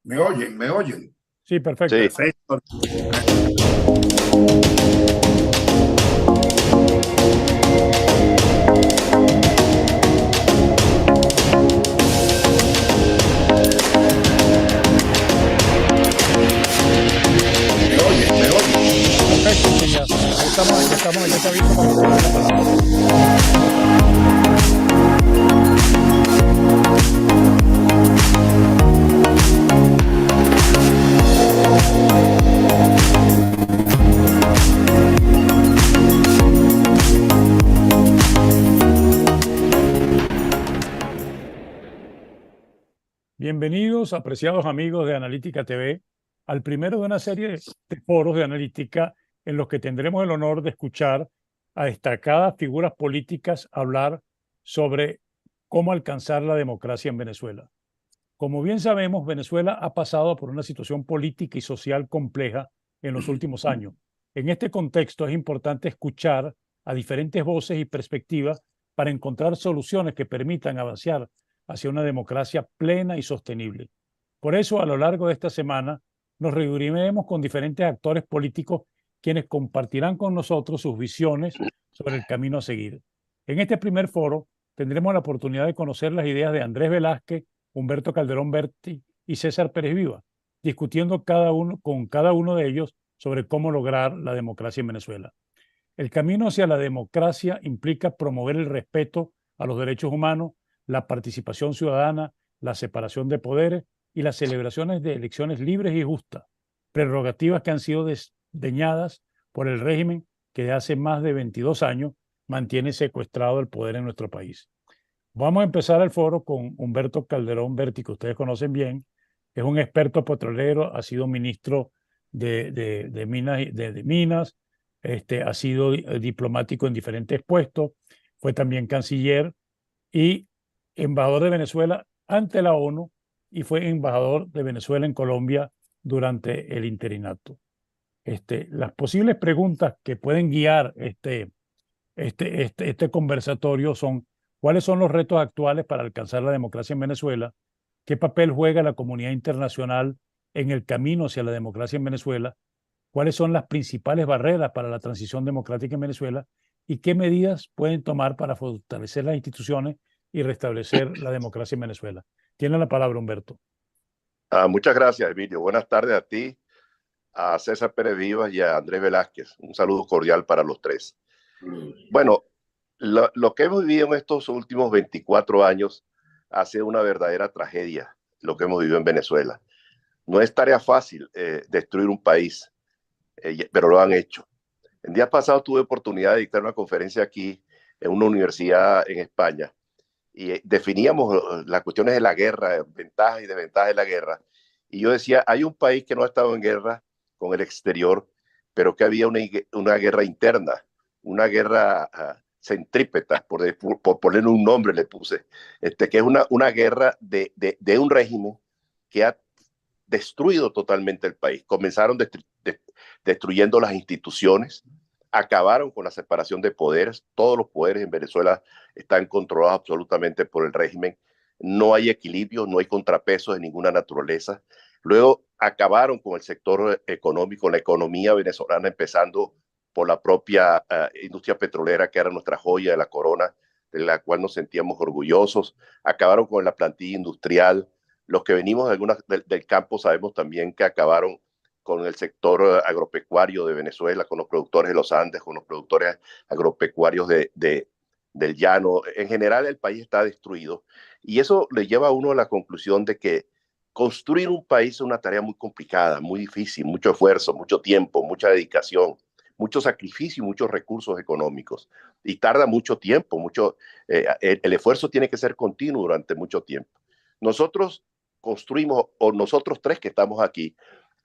¿Me oyen? ¿Me oyen? Sí, perfecto. Sí, Perfecto. ¿Me oyen? ¿Me oyen? Perfecto, sí, ya te aviso cuando te doy la palabra. Bienvenidos, apreciados amigos de Analítica TV, al primero de una serie de foros de analítica en los que tendremos el honor de escuchar a destacadas figuras políticas hablar sobre cómo alcanzar la democracia en Venezuela. Como bien sabemos, Venezuela ha pasado por una situación política y social compleja en los últimos años. En este contexto es importante escuchar a diferentes voces y perspectivas para encontrar soluciones que permitan avanzar hacia una democracia plena y sostenible. Por eso, a lo largo de esta semana, nos reuniremos con diferentes actores políticos quienes compartirán con nosotros sus visiones sobre el camino a seguir. En este primer foro tendremos la oportunidad de conocer las ideas de Andrés Velázquez, Humberto Calderón Berti y César Pérez Viva, discutiendo con cada uno de ellos sobre cómo lograr la democracia en Venezuela. El camino hacia la democracia implica promover el respeto a los derechos humanos, la participación ciudadana, la separación de poderes y las celebraciones de elecciones libres y justas, prerrogativas que han sido desdeñadas por el régimen que de hace más de 22 años mantiene secuestrado el poder en nuestro país. Vamos a empezar el foro con Humberto Calderón Berti, que ustedes conocen bien. Es un experto petrolero, ha sido ministro de Minas, ha sido diplomático en diferentes puestos, fue también canciller y embajador de Venezuela ante la ONU y fue embajador de Venezuela en Colombia durante el interinato. Las posibles preguntas que pueden guiar este conversatorio son: ¿cuáles son los retos actuales para alcanzar la democracia en Venezuela? ¿Qué papel juega la comunidad internacional en el camino hacia la democracia en Venezuela? ¿Cuáles son las principales barreras para la transición democrática en Venezuela? ¿Y qué medidas pueden tomar para fortalecer las instituciones y restablecer la democracia en Venezuela? Tiene la palabra, Humberto. muchas gracias, Emilio. Buenas tardes a ti, a César Pérez Vivas y a Andrés Velázquez. Un saludo cordial para los tres. Bueno, lo que hemos vivido en estos últimos 24 años ha sido una verdadera tragedia, lo que hemos vivido en Venezuela. No es tarea fácil destruir un país, pero lo han hecho. El día pasado tuve oportunidad de dictar una conferencia aquí en una universidad en España y definíamos las cuestiones de la guerra, ventajas y desventajas de la guerra. Y yo decía, hay un país que no ha estado en guerra con el exterior, pero que había una guerra interna, una guerra centrípeta, por ponerle un nombre le puse, que es una guerra de un régimen que ha destruido totalmente el país. Comenzaron destruyendo las instituciones, acabaron con la separación de poderes. Todos los poderes en Venezuela están controlados absolutamente por el régimen. No hay equilibrio, no hay contrapesos de ninguna naturaleza. Luego acabaron con el sector económico, la economía venezolana, empezando por la propia industria petrolera, que era nuestra joya de la corona, de la cual nos sentíamos orgullosos. Acabaron con la plantilla industrial. Los que venimos del campo sabemos también que acabaron con el sector agropecuario de Venezuela, con los productores de los Andes, con los productores agropecuarios del llano. En general, el país está destruido. Y eso le lleva a uno a la conclusión de que construir un país es una tarea muy complicada, muy difícil, mucho esfuerzo, mucho tiempo, mucha dedicación, mucho sacrificio y muchos recursos económicos. Y tarda mucho tiempo, el esfuerzo tiene que ser continuo durante mucho tiempo. Nosotros construimos, o nosotros tres que estamos aquí,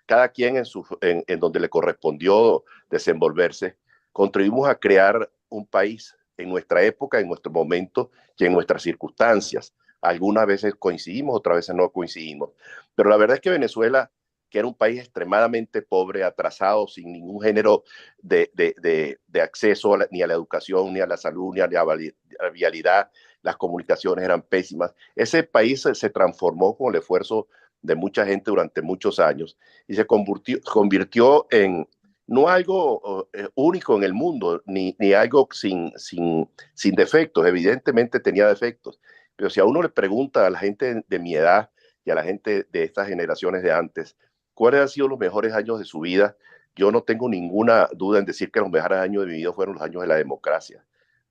cada quien en donde le correspondió desenvolverse, contribuimos a crear un país en nuestra época, en nuestro momento y en nuestras circunstancias. Algunas veces coincidimos, otras veces no coincidimos. Pero la verdad es que Venezuela, que era un país extremadamente pobre, atrasado, sin ningún género de acceso ni a la educación, ni a la salud, ni a la vialidad, las comunicaciones eran pésimas. Ese país se transformó con el esfuerzo de mucha gente durante muchos años y se convirtió en no algo único en el mundo, ni algo sin defectos. Evidentemente tenía defectos, pero si a uno le pregunta a la gente de mi edad y a la gente de estas generaciones de antes, ¿cuáles han sido los mejores años de su vida? Yo no tengo ninguna duda en decir que los mejores años de mi vida fueron los años de la democracia,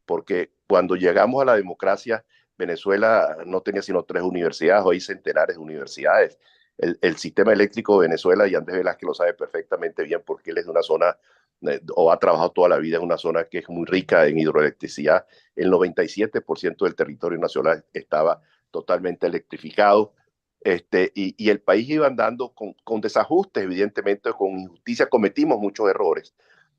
porque cuando llegamos a la democracia, Venezuela no tenía sino 3 universidades, hoy centenares de universidades. El sistema eléctrico de Venezuela, y Andrés Velázquez lo sabe perfectamente bien porque él es de una zona, o ha trabajado toda la vida en una zona que es muy rica en hidroelectricidad. El 97% del territorio nacional estaba totalmente electrificado. Y el país iba andando con desajustes, evidentemente, con injusticia. Cometimos muchos errores.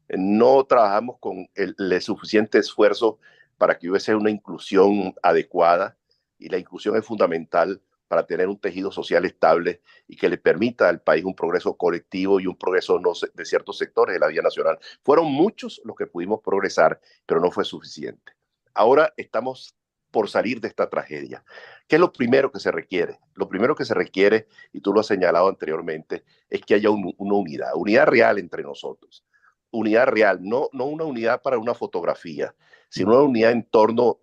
No trabajamos con el suficiente esfuerzo para que hubiese una inclusión adecuada, y la inclusión es fundamental para tener un tejido social estable y que le permita al país un progreso colectivo y un progreso de ciertos sectores de la vida nacional. Fueron muchos los que pudimos progresar, pero no fue suficiente. Ahora estamos por salir de esta tragedia. ¿Qué es lo primero que se requiere? Lo primero que se requiere, y tú lo has señalado anteriormente, es que haya una unidad real entre nosotros. Unidad real, no una unidad para una fotografía, sino una unidad en torno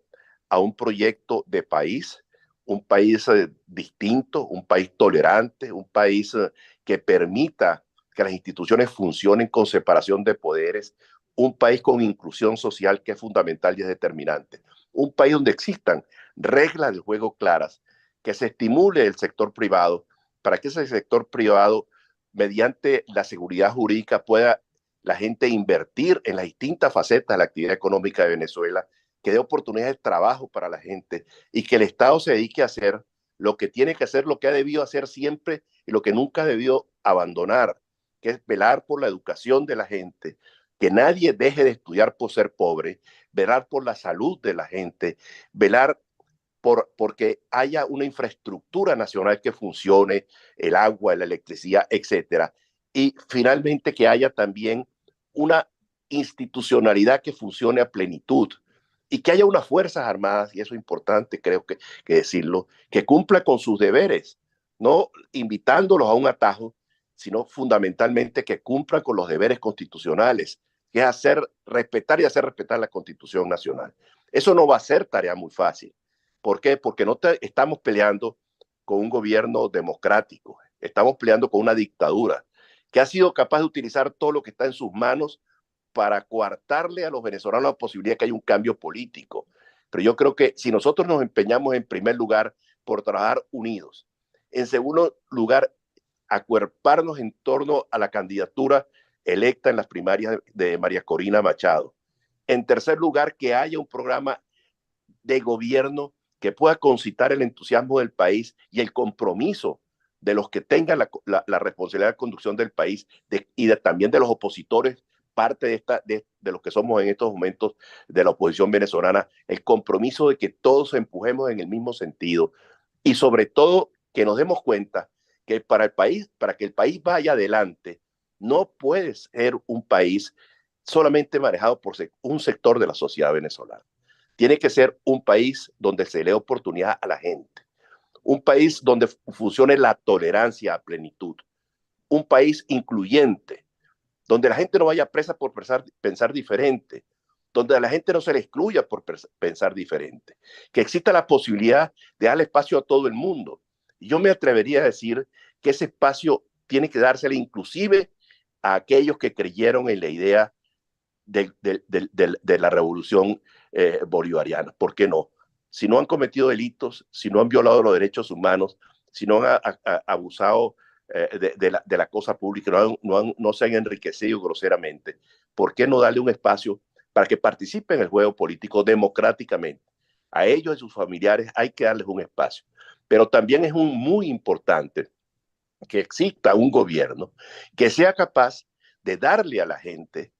a un proyecto de país, un país distinto, un país tolerante, un país que permita que las instituciones funcionen con separación de poderes, un país con inclusión social que es fundamental y es determinante, un país donde existan reglas del juego claras, que se estimule el sector privado para que ese sector privado, mediante la seguridad jurídica, pueda la gente invertir en las distintas facetas de la actividad económica de Venezuela, que dé oportunidades de trabajo para la gente y que el Estado se dedique a hacer lo que tiene que hacer, lo que ha debido hacer siempre y lo que nunca debió abandonar, que es velar por la educación de la gente, que nadie deje de estudiar por ser pobre, velar por la salud de la gente, velar porque haya una infraestructura nacional que funcione, el agua, la electricidad, etcétera. Y finalmente que haya también una institucionalidad que funcione a plenitud y que haya unas fuerzas armadas, y eso es importante, creo que decirlo, que cumpla con sus deberes, no invitándolos a un atajo, sino fundamentalmente que cumplan con los deberes constitucionales, que es respetar y hacer respetar la Constitución Nacional. Eso no va a ser tarea muy fácil. ¿Por qué? Porque estamos peleando con un gobierno democrático, estamos peleando con una dictadura que ha sido capaz de utilizar todo lo que está en sus manos para coartarle a los venezolanos la posibilidad de que haya un cambio político. Pero yo creo que si nosotros nos empeñamos en primer lugar por trabajar unidos, en segundo lugar, acuerparnos en torno a la candidatura electa en las primarias de María Corina Machado, en tercer lugar, que haya un programa de gobierno que pueda concitar el entusiasmo del país y el compromiso de los que tengan la responsabilidad de conducción del país también de los opositores, parte de los que somos en estos momentos de la oposición venezolana, el compromiso de que todos empujemos en el mismo sentido y sobre todo que nos demos cuenta que para que el país vaya adelante, no puede ser un país solamente manejado por un sector de la sociedad venezolana. Tiene que ser un país donde se le dé oportunidad a la gente, un país donde funcione la tolerancia a plenitud, un país incluyente, donde la gente no vaya presa por pensar diferente, donde la gente no se le excluya por pensar diferente, que exista la posibilidad de darle espacio a todo el mundo. Y yo me atrevería a decir que ese espacio tiene que dársele inclusive a aquellos que creyeron en la idea de la revolución bolivariana. ¿Por qué no? Si no han cometido delitos, si no han violado los derechos humanos, si no han abusado de la cosa pública, no se han enriquecido groseramente, ¿por qué no darle un espacio para que participen en el juego político democráticamente? A ellos y sus familiares hay que darles un espacio. Pero también es muy importante que exista un gobierno que sea capaz de darle a la gente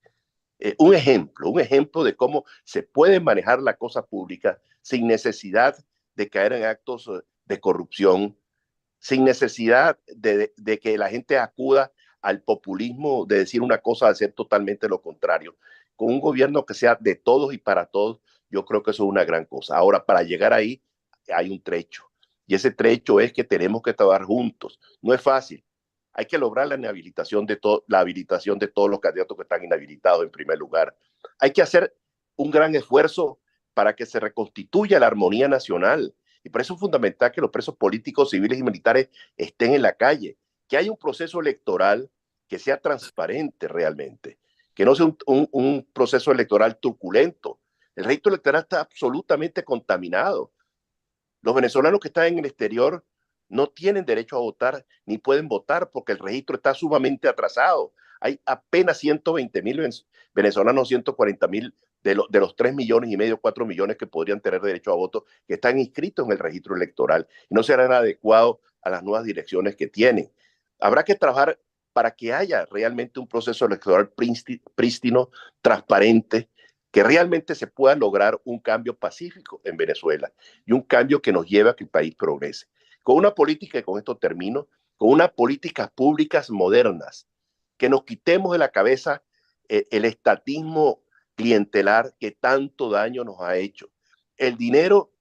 un ejemplo de cómo se puede manejar la cosa pública sin necesidad de caer en actos de corrupción, sin necesidad de que la gente acuda al populismo de decir una cosa, de hacer totalmente lo contrario. Con un gobierno que sea de todos y para todos, yo creo que eso es una gran cosa. Ahora, para llegar ahí hay un trecho. Y ese trecho es que tenemos que trabajar juntos. No es fácil. Hay que lograr la habilitación de todos los candidatos que están inhabilitados en primer lugar. Hay que hacer un gran esfuerzo para que se reconstituya la armonía nacional. Y por eso es fundamental que los presos políticos, civiles y militares estén en la calle, que haya un proceso electoral que sea transparente realmente, que no sea un proceso electoral truculento. El registro electoral está absolutamente contaminado. Los venezolanos que están en el exterior no tienen derecho a votar ni pueden votar porque el registro está sumamente atrasado. Hay apenas 120,000 venezolanos, 140,000 de los 3,5 millones, 4 millones que podrían tener derecho a voto, que están inscritos en el registro electoral y no serán adecuados a las nuevas direcciones que tienen. Habrá que trabajar para que haya realmente un proceso electoral prístino, transparente, que realmente se pueda lograr un cambio pacífico en Venezuela y un cambio que nos lleve a que el país progrese. Con una política, y con esto termino, con unas políticas públicas modernas, que nos quitemos de la cabeza el estatismo clientelar que tanto daño nos ha hecho. El dinero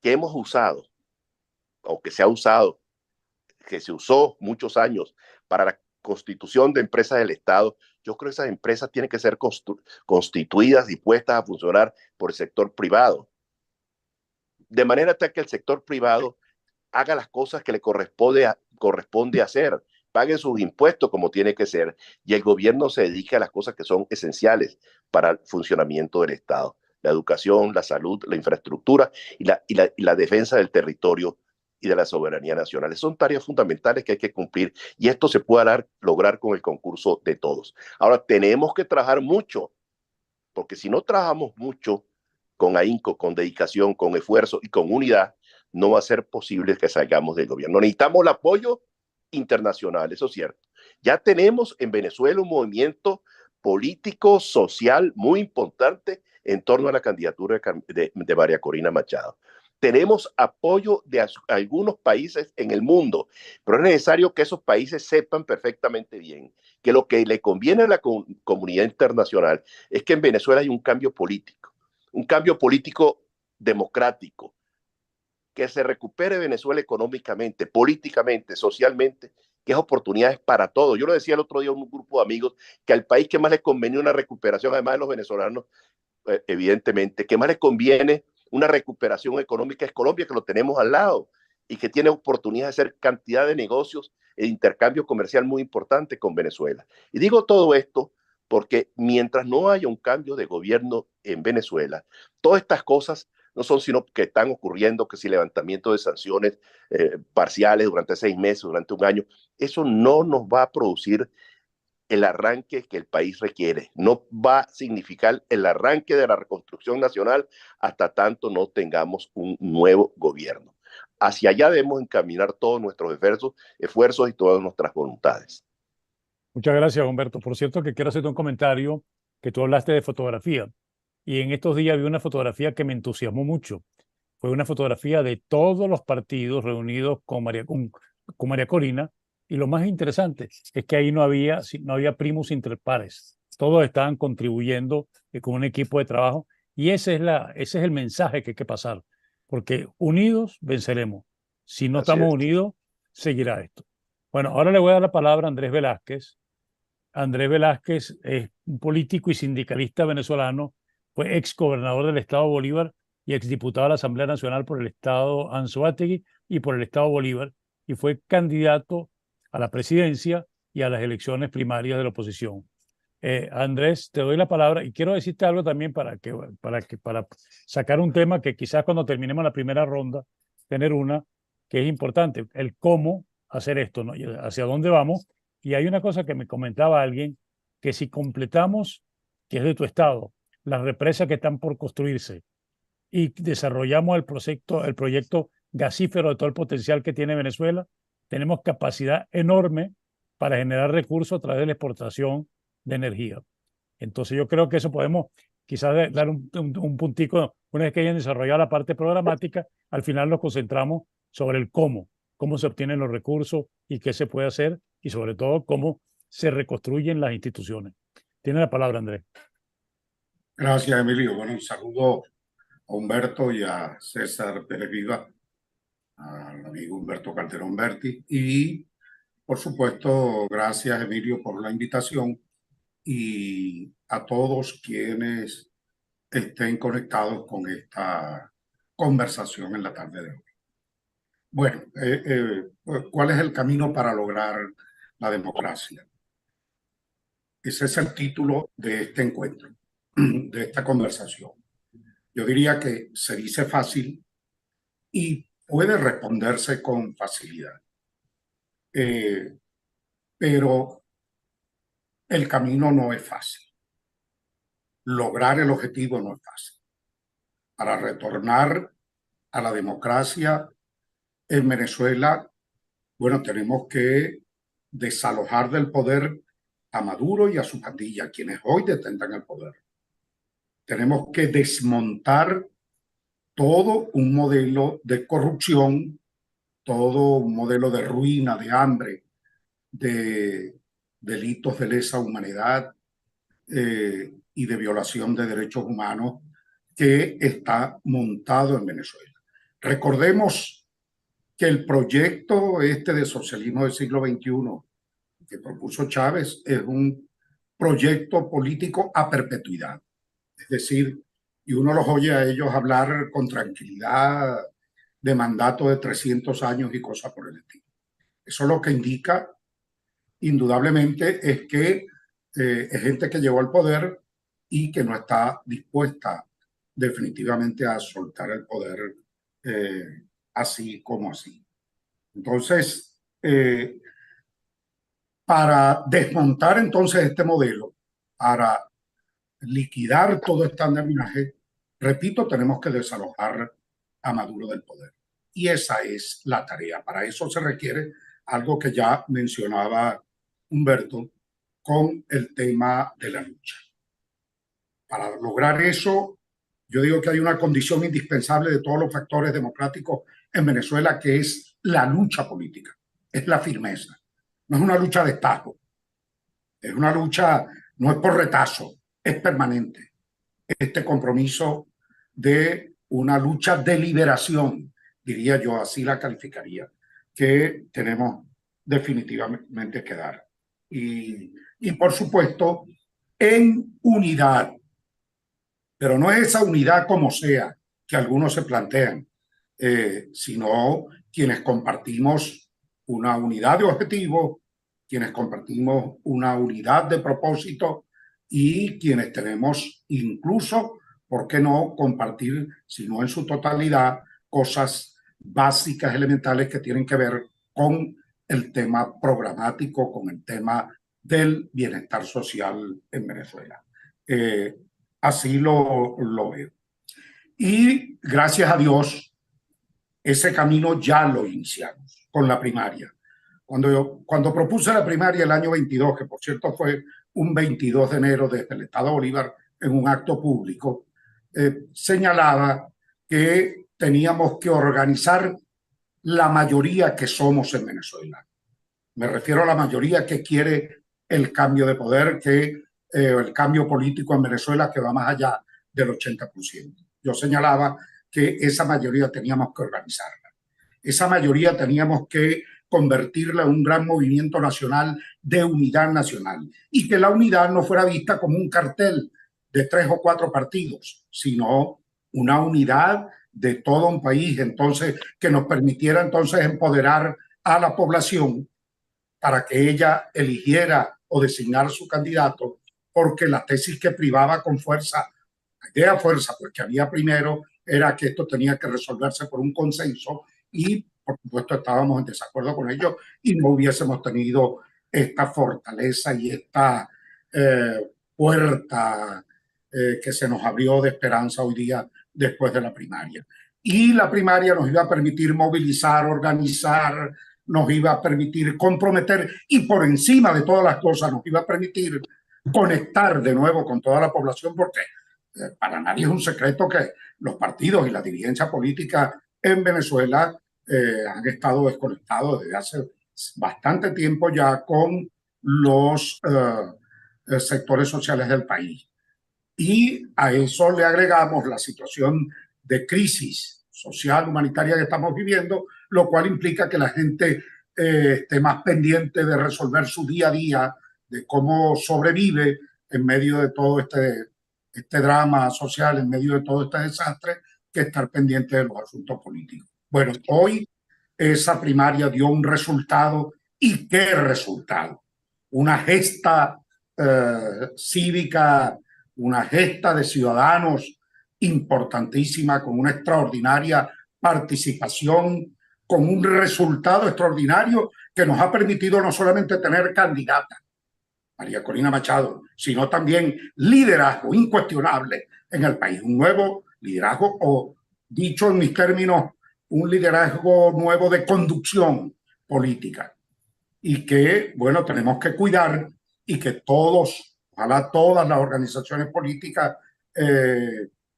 que hemos usado, o que se ha usado, que se usó muchos años para la constitución de empresas del Estado, yo creo que esas empresas tienen que ser constituidas y puestas a funcionar por el sector privado. De manera tal que el sector privado haga las cosas que le corresponde hacer, pague sus impuestos como tiene que ser, y el gobierno se dedique a las cosas que son esenciales para el funcionamiento del Estado: la educación, la salud, la infraestructura y la defensa del territorio y de la soberanía nacional. Son tareas fundamentales que hay que cumplir y esto se puede lograr con el concurso de todos. Ahora, tenemos que trabajar mucho, porque si no trabajamos mucho con ahínco, con dedicación, con esfuerzo y con unidad, no va a ser posible que salgamos del gobierno. Necesitamos el apoyo internacional, eso es cierto. Ya tenemos en Venezuela un movimiento político, social muy importante en torno a la candidatura de María Corina Machado. Tenemos apoyo de algunos países en el mundo, pero es necesario que esos países sepan perfectamente bien que lo que le conviene a la comunidad internacional es que en Venezuela hay un cambio político democrático, que se recupere Venezuela económicamente, políticamente, socialmente, que es oportunidades para todos. Yo lo decía el otro día a un grupo de amigos, que al país que más les convenía una recuperación, además de los venezolanos, evidentemente, que más les conviene una recuperación económica es Colombia, que lo tenemos al lado y que tiene oportunidades de hacer cantidad de negocios e intercambio comercial muy importante con Venezuela. Y digo todo esto porque mientras no haya un cambio de gobierno en Venezuela, todas estas cosas no son sino que están ocurriendo, que si levantamiento de sanciones parciales durante 6 meses, durante un año, eso no nos va a producir el arranque que el país requiere. No va a significar el arranque de la reconstrucción nacional hasta tanto no tengamos un nuevo gobierno. Hacia allá debemos encaminar todos nuestros esfuerzos y todas nuestras voluntades. Muchas gracias, Humberto. Por cierto, que quiero hacerte un comentario, que tú hablaste de fotografía. Y en estos días vi una fotografía que me entusiasmó mucho. Fue una fotografía de todos los partidos reunidos con María Corina. Y lo más interesante es que ahí no había primus inter pares. Todos estaban contribuyendo con un equipo de trabajo. Y ese es el mensaje que hay que pasar. Porque unidos venceremos. Si no estamos unidos, seguirá esto. Bueno, ahora le voy a dar la palabra a Andrés Velázquez. Andrés Velázquez es un político y sindicalista venezolano, fue ex gobernador del estado Bolívar y exdiputado a la Asamblea Nacional por el estado Anzoátegui y por el estado Bolívar, y fue candidato a la presidencia y a las elecciones primarias de la oposición. Andrés, te doy la palabra y quiero decirte algo también para sacar un tema que quizás cuando terminemos la primera ronda, tener una que es importante, el cómo hacer esto, ¿no? Hacia dónde vamos. Y hay una cosa que me comentaba alguien, que si completamos, que es de tu estado, las represas que están por construirse y desarrollamos el proyecto gasífero de todo el potencial que tiene Venezuela, tenemos capacidad enorme para generar recursos a través de la exportación de energía. Entonces yo creo que eso podemos quizás dar un puntico, una vez que hayan desarrollado la parte programática, al final nos concentramos sobre el cómo se obtienen los recursos y qué se puede hacer y sobre todo cómo se reconstruyen las instituciones. Tiene la palabra, Andrés. Gracias, Emilio. Bueno, un saludo a Humberto y a César Pérez Viva. al amigo Humberto Calderón Berti y, por supuesto, gracias, Emilio, por la invitación y a todos quienes estén conectados con esta conversación en la tarde de hoy. Bueno, ¿cuál es el camino para lograr la democracia? Ese es el título de este encuentro, de esta conversación. Yo diría que se dice fácil y puede responderse con facilidad. Pero el camino no es fácil. Lograr el objetivo no es fácil. Para retornar a la democracia en Venezuela, bueno, tenemos que desalojar del poder a Maduro y a su pandilla, quienes hoy detentan el poder. Tenemos que desmontar todo un modelo de corrupción, todo un modelo de ruina, de hambre, de delitos de lesa humanidad y de violación de derechos humanos que está montado en Venezuela. Recordemos que el proyecto de socialismo del siglo XXI que propuso Chávez es un proyecto político a perpetuidad. Es decir, y uno los oye a ellos hablar con tranquilidad de mandato de 300 años y cosas por el estilo. Eso lo que indica, indudablemente, es que es gente que llegó al poder y que no está dispuesta definitivamente a soltar el poder así como así. Entonces, para desmontar entonces este modelo, para liquidar todo este andamiaje, repito, tenemos que desalojar a Maduro del poder. Y esa es la tarea. Para eso se requiere algo que ya mencionaba Humberto con el tema de la lucha. Para lograr eso, yo digo que hay una condición indispensable de todos los factores democráticos en Venezuela, que es la lucha política, es la firmeza. No es una lucha de estajo, es una lucha, no es por retazo, es permanente. Este compromiso de una lucha de liberación, diría yo, así la calificaría, que tenemos definitivamente que dar. Y por supuesto, en unidad, pero no es esa unidad como sea que algunos se plantean, sino quienes compartimos una unidad de objetivo, quienes compartimos una unidad de propósito y quienes tenemos incluso, ¿por qué no compartir, si no en su totalidad, cosas básicas, elementales que tienen que ver con el tema programático, con el tema del bienestar social en Venezuela? Así lo veo. Y gracias a Dios, ese camino ya lo iniciamos con la primaria. Cuando propuse la primaria el año 22, que por cierto fue un 22 de enero desde el Estado Bolívar en un acto público, señalaba que teníamos que organizar la mayoría que somos en Venezuela. Me refiero a la mayoría que quiere el cambio de poder, que el cambio político en Venezuela que va más allá del 80%. Yo señalaba que esa mayoría teníamos que organizarla. Esa mayoría teníamos que convertirla en un gran movimiento nacional de unidad nacional y que la unidad no fuera vista como un cartel de 3 o 4 partidos, sino una unidad de todo un país, entonces que nos permitiera entonces empoderar a la población para que ella eligiera o designara su candidato, porque la tesis que privaba con fuerza, la idea fuerza, porque había primero, era que esto tenía que resolverse por un consenso y por supuesto estábamos en desacuerdo con ello y no hubiésemos tenido esta fortaleza y esta puerta que se nos abrió de esperanza hoy día después de la primaria. Y la primaria nos iba a permitir movilizar, organizar, nos iba a permitir comprometer y por encima de todas las cosas nos iba a permitir conectar de nuevo con toda la población, porque para nadie es un secreto que los partidos y la dirigencia política en Venezuela han estado desconectados desde hace bastante tiempo ya con los sectores sociales del país. Y a eso le agregamos la situación de crisis social, humanitaria que estamos viviendo, lo cual implica que la gente esté más pendiente de resolver su día a día, de cómo sobrevive en medio de todo este drama social, en medio de todo este desastre, que estar pendiente de los asuntos políticos. Bueno, hoy esa primaria dio un resultado. ¿Y qué resultado? Una gesta cívica, una gesta de ciudadanos importantísima, con una extraordinaria participación, con un resultado extraordinario que nos ha permitido no solamente tener candidata, María Corina Machado, sino también liderazgo incuestionable en el país, un nuevo liderazgo, o dicho en mis términos, un liderazgo nuevo de conducción política, y que, bueno, tenemos que cuidar, y que todos, ojalá todas las organizaciones políticas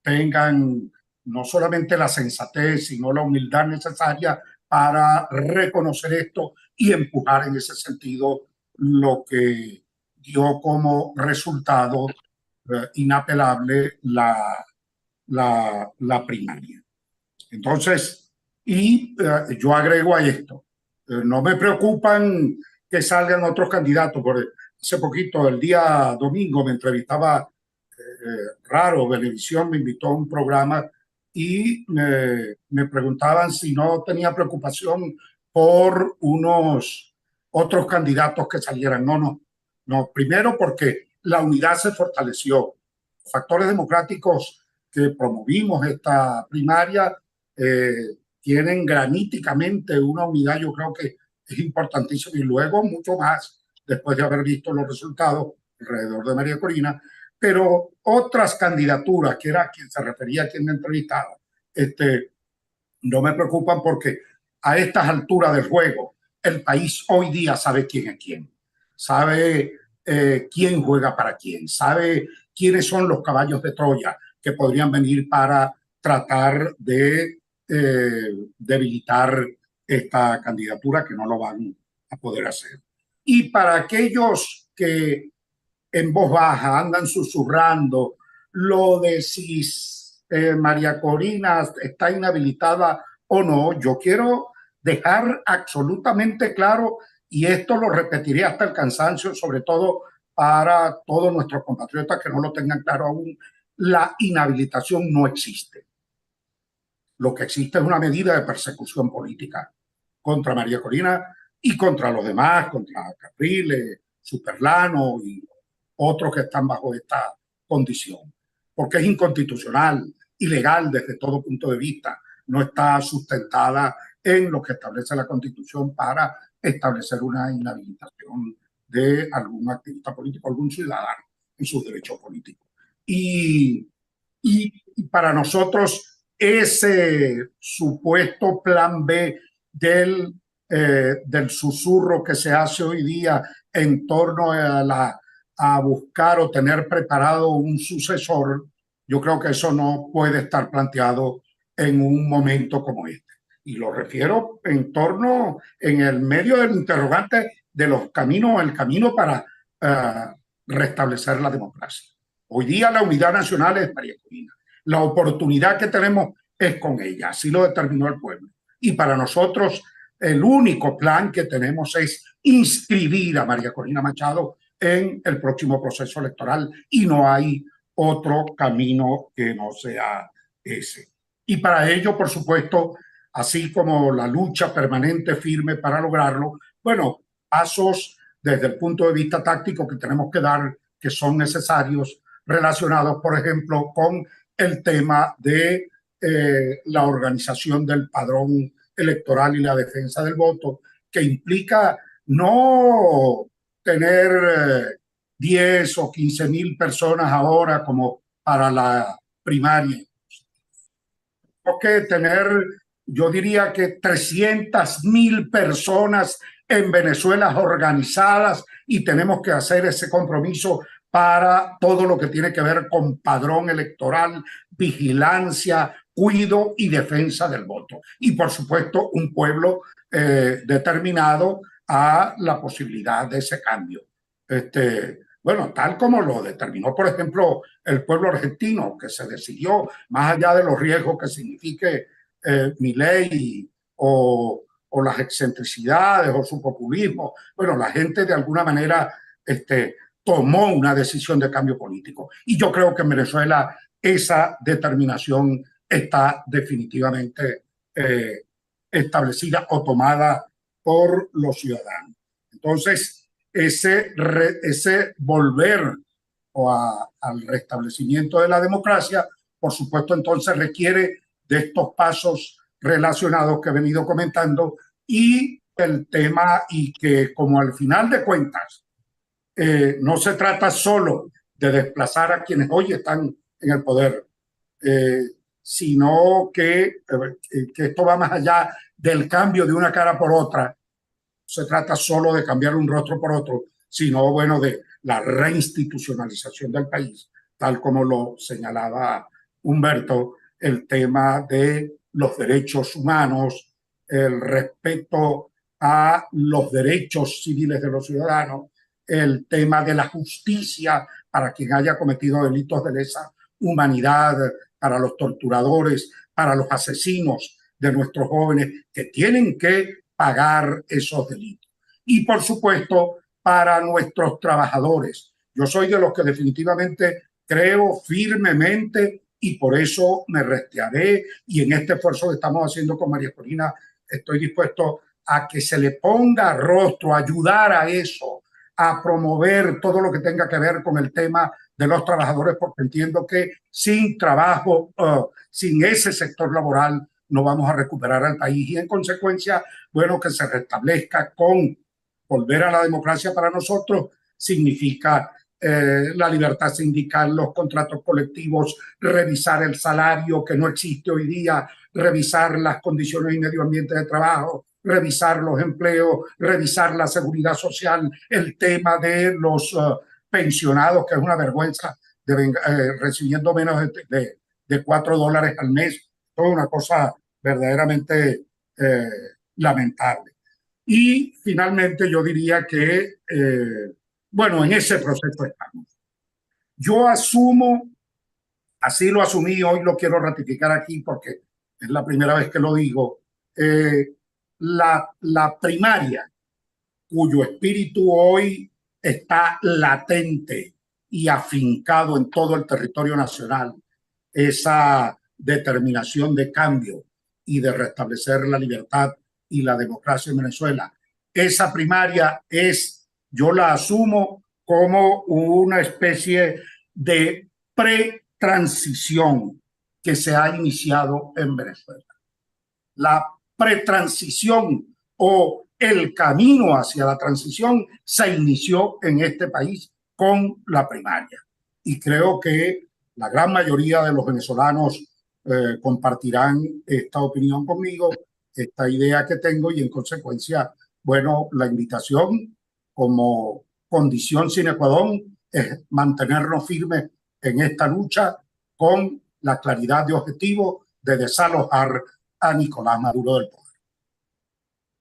tengan no solamente la sensatez, sino la humildad necesaria para reconocer esto y empujar en ese sentido lo que dio como resultado inapelable la primaria. Entonces, yo agrego a esto, no me preocupan que salgan otros candidatos. Hace poquito, el día domingo, me entrevistaba Raro, Venevisión me invitó a un programa y me preguntaban si no tenía preocupación por unos otros candidatos que salieran. No. Primero, porque la unidad se fortaleció. Los factores democráticos que promovimos esta primaria tienen graníticamente una unidad, yo creo que es importantísimo, y luego mucho más después de haber visto los resultados alrededor de María Corina. Pero otras candidaturas, que era a quien se refería, a quien me entrevistaba, no me preocupan, porque a estas alturas del juego el país hoy día sabe quién es quién, sabe quién juega para quién, sabe quiénes son los caballos de Troya que podrían venir para tratar de debilitar esta candidatura, que no lo van a poder hacer. Y para aquellos que en voz baja andan susurrando lo de si María Corina está inhabilitada o no, yo quiero dejar absolutamente claro, y esto lo repetiré hasta el cansancio, sobre todo para todos nuestros compatriotas que no lo tengan claro aún: la inhabilitación no existe. Lo que existe es una medida de persecución política contra María Corina y contra los demás, contra Capriles, Superlano y otros que están bajo esta condición, porque es inconstitucional, ilegal desde todo punto de vista, no está sustentada en lo que establece la Constitución para establecer una inhabilitación de algún activista político, algún ciudadano en sus derechos políticos. Y para nosotros ese supuesto plan B del susurro que se hace hoy día en torno a buscar o tener preparado un sucesor, yo creo que eso no puede estar planteado en un momento como este. Y lo refiero en el medio del interrogante de el camino para restablecer la democracia. Hoy día la unidad nacional es María Corina. La oportunidad que tenemos es con ella, así lo determinó el pueblo. Y para nosotros el único plan que tenemos es inscribir a María Corina Machado en el próximo proceso electoral, y no hay otro camino que no sea ese. Y para ello, por supuesto, así como la lucha permanente, firme para lograrlo, bueno, pasos desde el punto de vista táctico que tenemos que dar, que son necesarios, relacionados, por ejemplo, con el tema de la organización del padrón electoral y la defensa del voto, que implica no tener 10 o 15,000 personas ahora como para la primaria. Tenemos que tener, yo diría que 300,000 personas en Venezuela organizadas, y tenemos que hacer ese compromiso para todo lo que tiene que ver con padrón electoral, vigilancia, cuidado y defensa del voto. Y por supuesto un pueblo determinado a la posibilidad de ese cambio. Bueno, tal como lo determinó, por ejemplo, el pueblo argentino, que se decidió, más allá de los riesgos que signifique Milei o las excentricidades o su populismo. Bueno, la gente de alguna manera tomó una decisión de cambio político. Y yo creo que en Venezuela esa determinación está definitivamente establecida o tomada por los ciudadanos. Entonces, ese volver al restablecimiento de la democracia, por supuesto, entonces requiere de estos pasos relacionados que he venido comentando y el tema, y que como al final de cuentas no se trata solo de desplazar a quienes hoy están en el poder, sino que esto va más allá del cambio de una cara por otra. Se trata solo de cambiar un rostro por otro, sino, bueno, de la reinstitucionalización del país, tal como lo señalaba Humberto, el tema de los derechos humanos, el respeto a los derechos civiles de los ciudadanos, el tema de la justicia para quien haya cometido delitos de lesa humanidad, para los torturadores, para los asesinos de nuestros jóvenes que tienen que pagar esos delitos. Y por supuesto, para nuestros trabajadores. Yo soy de los que definitivamente creo firmemente y por eso me restearé, y en este esfuerzo que estamos haciendo con María Corina estoy dispuesto a que se le ponga rostro, a ayudar a eso, a promover todo lo que tenga que ver con el tema de los trabajadores, porque entiendo que sin trabajo, sin ese sector laboral, no vamos a recuperar al país y en consecuencia, bueno, que se restablezca con volver a la democracia para nosotros significa la libertad sindical, los contratos colectivos, revisar el salario que no existe hoy día, revisar las condiciones y medio ambiente de trabajo, revisar los empleos, revisar la seguridad social, el tema de los pensionados, que es una vergüenza, recibiendo menos de $4 al mes. Todo una cosa verdaderamente lamentable. Y finalmente yo diría que, bueno, en ese proceso estamos. Yo asumo, así lo asumí, hoy lo quiero ratificar aquí porque es la primera vez que lo digo, la primaria, cuyo espíritu hoy está latente y afincado en todo el territorio nacional, esa determinación de cambio y de restablecer la libertad y la democracia en Venezuela. Esa primaria yo la asumo como una especie de pretransición que se ha iniciado en Venezuela. La pretransición o el camino hacia la transición se inició en este país con la primaria. Y creo que la gran mayoría de los venezolanos compartirán esta opinión conmigo, esta idea que tengo, y en consecuencia, bueno, la invitación como condición sine qua non es mantenernos firmes en esta lucha con la claridad de objetivo de desalojar a Nicolás Maduro del poder.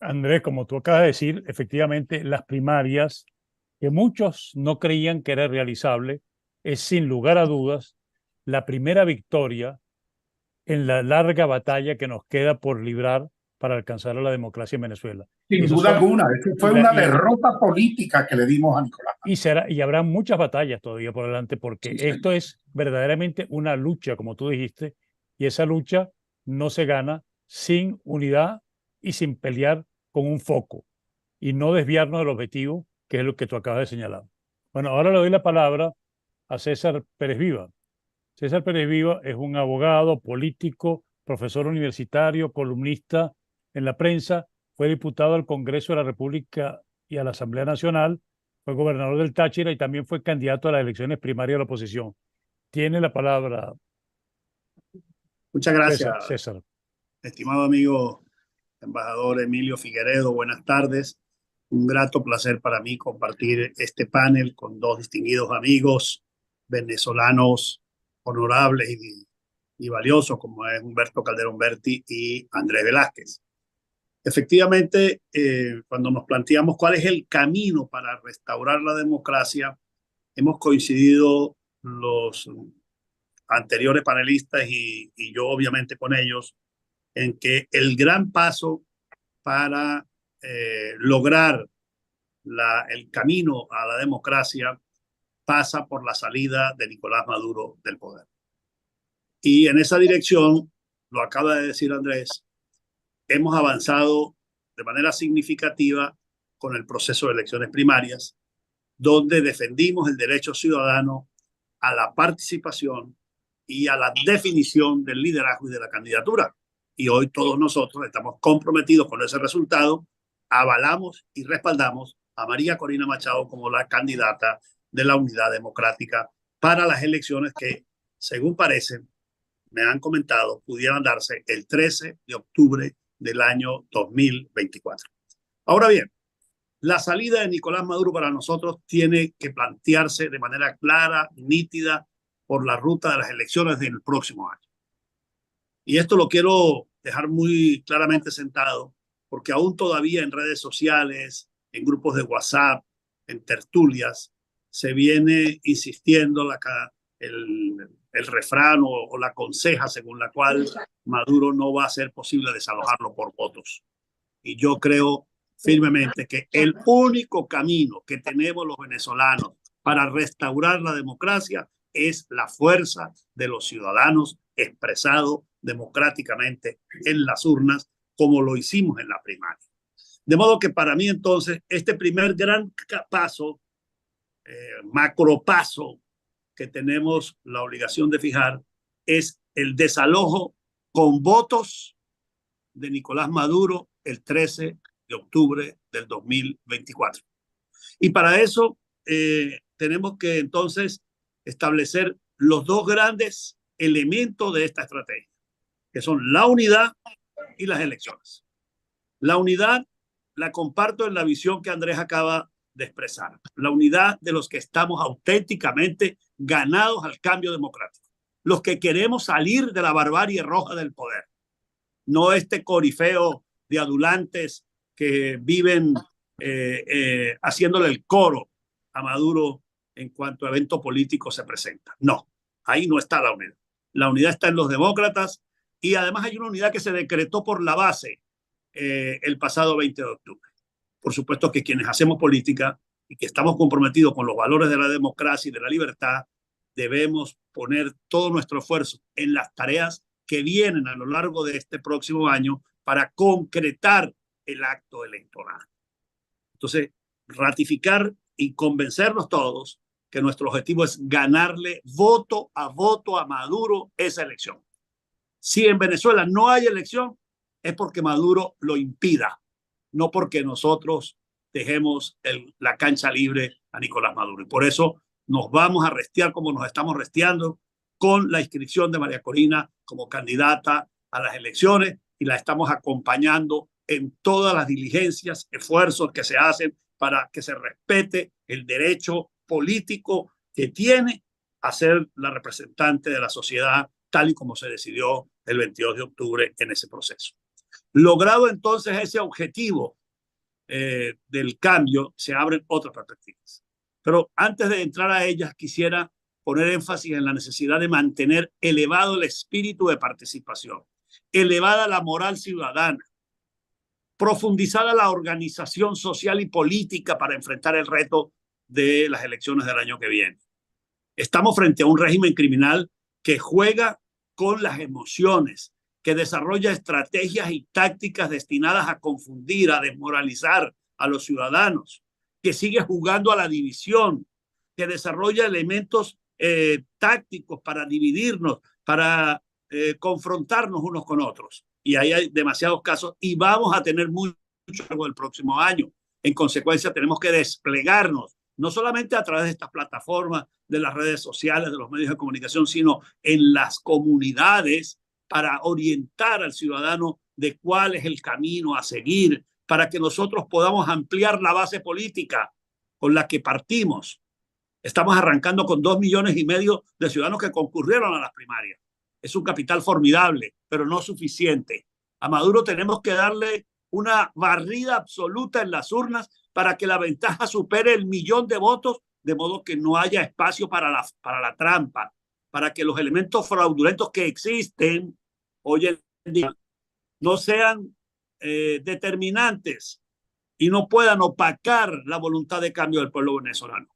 Andrés, como tú acabas de decir, efectivamente las primarias, que muchos no creían que era realizable, es sin lugar a dudas la primera victoria en la larga batalla que nos queda por librar para alcanzar a la democracia en Venezuela. Sin duda alguna, fue una derrota política que le dimos a Nicolás. Y habrá muchas batallas todavía por delante, porque esto es verdaderamente una lucha, como tú dijiste, y esa lucha no se gana sin unidad y sin pelear con un foco y no desviarnos del objetivo, que es lo que tú acabas de señalar. Bueno, ahora le doy la palabra a César Pérez Viva. César Pérez Viva es un abogado, político, profesor universitario, columnista en la prensa, fue diputado al Congreso de la República y a la Asamblea Nacional, fue gobernador del Táchira y también fue candidato a las elecciones primarias de la oposición. Tiene la palabra. Muchas gracias, César. Estimado amigo embajador Emilio Figueredo, buenas tardes. Un grato placer para mí compartir este panel con dos distinguidos amigos venezolanos honorables y valiosos, como es Humberto Calderón Berti y Andrés Velázquez. Efectivamente, cuando nos planteamos cuál es el camino para restaurar la democracia, hemos coincidido los anteriores panelistas y yo obviamente con ellos en que el gran paso para lograr el camino a la democracia pasa por la salida de Nicolás Maduro del poder. Y en esa dirección, lo acaba de decir Andrés, hemos avanzado de manera significativa con el proceso de elecciones primarias, donde defendimos el derecho ciudadano a la participación y a la definición del liderazgo y de la candidatura. Y hoy todos nosotros estamos comprometidos con ese resultado, avalamos y respaldamos a María Corina Machado como la candidata de la Unidad Democrática para las elecciones que, según parecen, me han comentado, pudieran darse el 13 de octubre del año 2024. Ahora bien, la salida de Nicolás Maduro para nosotros tiene que plantearse de manera clara, nítida, por la ruta de las elecciones del próximo año. Y esto lo quiero dejar muy claramente sentado, porque aún todavía en redes sociales, en grupos de WhatsApp, en tertulias, se viene insistiendo el refrán o la conseja según la cual Maduro no va a ser posible desalojarlo por votos. Y yo creo firmemente que el único camino que tenemos los venezolanos para restaurar la democracia es la fuerza de los ciudadanos expresado democráticamente en las urnas, como lo hicimos en la primaria. De modo que para mí entonces este primer gran paso, macro paso que tenemos la obligación de fijar es el desalojo con votos de Nicolás Maduro el 13 de octubre del 2024. Y para eso tenemos que entonces establecer los dos grandes elementos de esta estrategia, que son la unidad y las elecciones. La unidad la comparto en la visión que Andrés acaba de expresar. La unidad de los que estamos auténticamente ganados al cambio democrático. Los que queremos salir de la barbarie roja del poder. No este corifeo de adulantes que viven haciéndole el coro a Maduro en cuanto a evento político se presenta. No, ahí no está la unidad. La unidad está en los demócratas y además hay una unidad que se decretó por la base el pasado 20 de octubre. Por supuesto que quienes hacemos política y que estamos comprometidos con los valores de la democracia y de la libertad, debemos poner todo nuestro esfuerzo en las tareas que vienen a lo largo de este próximo año para concretar el acto electoral. Entonces, ratificar y convencernos todos que nuestro objetivo es ganarle voto a Maduro esa elección. Si en Venezuela no hay elección, es porque Maduro lo impida, no porque nosotros dejemos la cancha libre a Nicolás Maduro. Y por eso nos vamos a restear como nos estamos resteando con la inscripción de María Corina como candidata a las elecciones y la estamos acompañando en todas las diligencias, esfuerzos que se hacen para que se respete el derecho político que tiene a ser la representante de la sociedad tal y como se decidió el 22 de octubre en ese proceso. Logrado entonces ese objetivo del cambio, se abren otras perspectivas. Pero antes de entrar a ellas, quisiera poner énfasis en la necesidad de mantener elevado el espíritu de participación, elevada la moral ciudadana, profundizada la organización social y política para enfrentar el reto de las elecciones del año que viene. Estamos frente a un régimen criminal que juega con las emociones, que desarrolla estrategias y tácticas destinadas a confundir, a desmoralizar a los ciudadanos, que sigue jugando a la división, que desarrolla elementos tácticos para dividirnos, para confrontarnos unos con otros. Y ahí hay demasiados casos y vamos a tener mucho el próximo año. En consecuencia, tenemos que desplegarnos, no solamente a través de estas plataformas, de las redes sociales, de los medios de comunicación, sino en las comunidades para orientar al ciudadano de cuál es el camino a seguir, para que nosotros podamos ampliar la base política con la que partimos. Estamos arrancando con 2,5 millones de ciudadanos que concurrieron a las primarias. Es un capital formidable, pero no suficiente. A Maduro tenemos que darle una barrida absoluta en las urnas para que la ventaja supere el 1 millón de votos, de modo que no haya espacio para la trampa, para que los elementos fraudulentos que existen hoy en día no sean determinantes y no puedan opacar la voluntad de cambio del pueblo venezolano.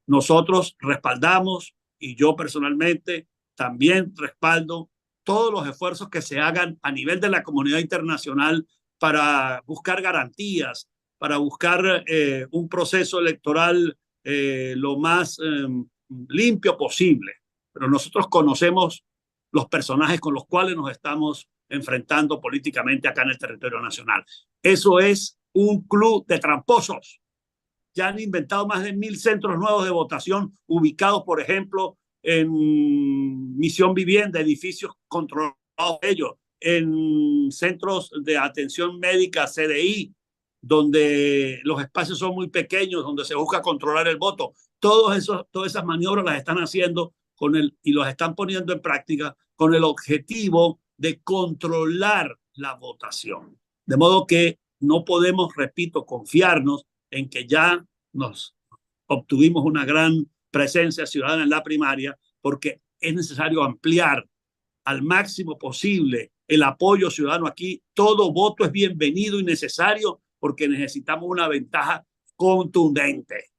Nosotros respaldamos, y yo personalmente también respaldo, todos los esfuerzos que se hagan a nivel de la comunidad internacional para buscar garantías, para buscar un proceso electoral lo más limpio posible. Pero nosotros conocemos los personajes con los cuales nos estamos enfrentando políticamente acá en el territorio nacional. Eso es un club de tramposos. Ya han inventado más de 1.000 centros nuevos de votación ubicados, por ejemplo, en Misión Vivienda, edificios controlados por ellos, en centros de atención médica, CDI, donde los espacios son muy pequeños, donde se busca controlar el voto. Todas esas maniobras las están haciendo y los están poniendo en práctica con el objetivo de controlar la votación. De modo que no podemos, repito, confiarnos en que ya nos obtuvimos una gran presencia ciudadana en la primaria, porque es necesario ampliar al máximo posible el apoyo ciudadano aquí. Todo voto es bienvenido y necesario porque necesitamos una ventaja contundente.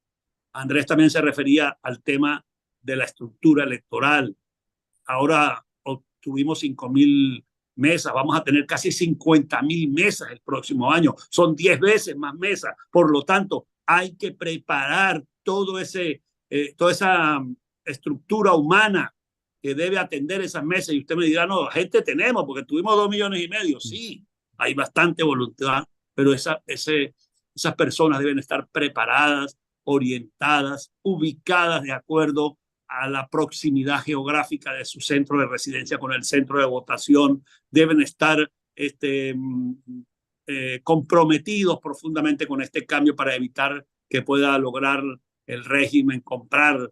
Andrés también se refería al tema de la estructura electoral. Ahora obtuvimos 5.000 mesas, vamos a tener casi 50.000 mesas el próximo año, son 10 veces más mesas, por lo tanto hay que preparar toda esa estructura humana que debe atender esas mesas. Y usted me dirá, no, gente tenemos, porque tuvimos 2,5 millones. Sí, hay bastante voluntad, pero esas personas deben estar preparadas, orientadas, ubicadas de acuerdo a la proximidad geográfica de su centro de residencia con el centro de votación, deben estar comprometidos profundamente con este cambio para evitar que pueda lograr el régimen comprar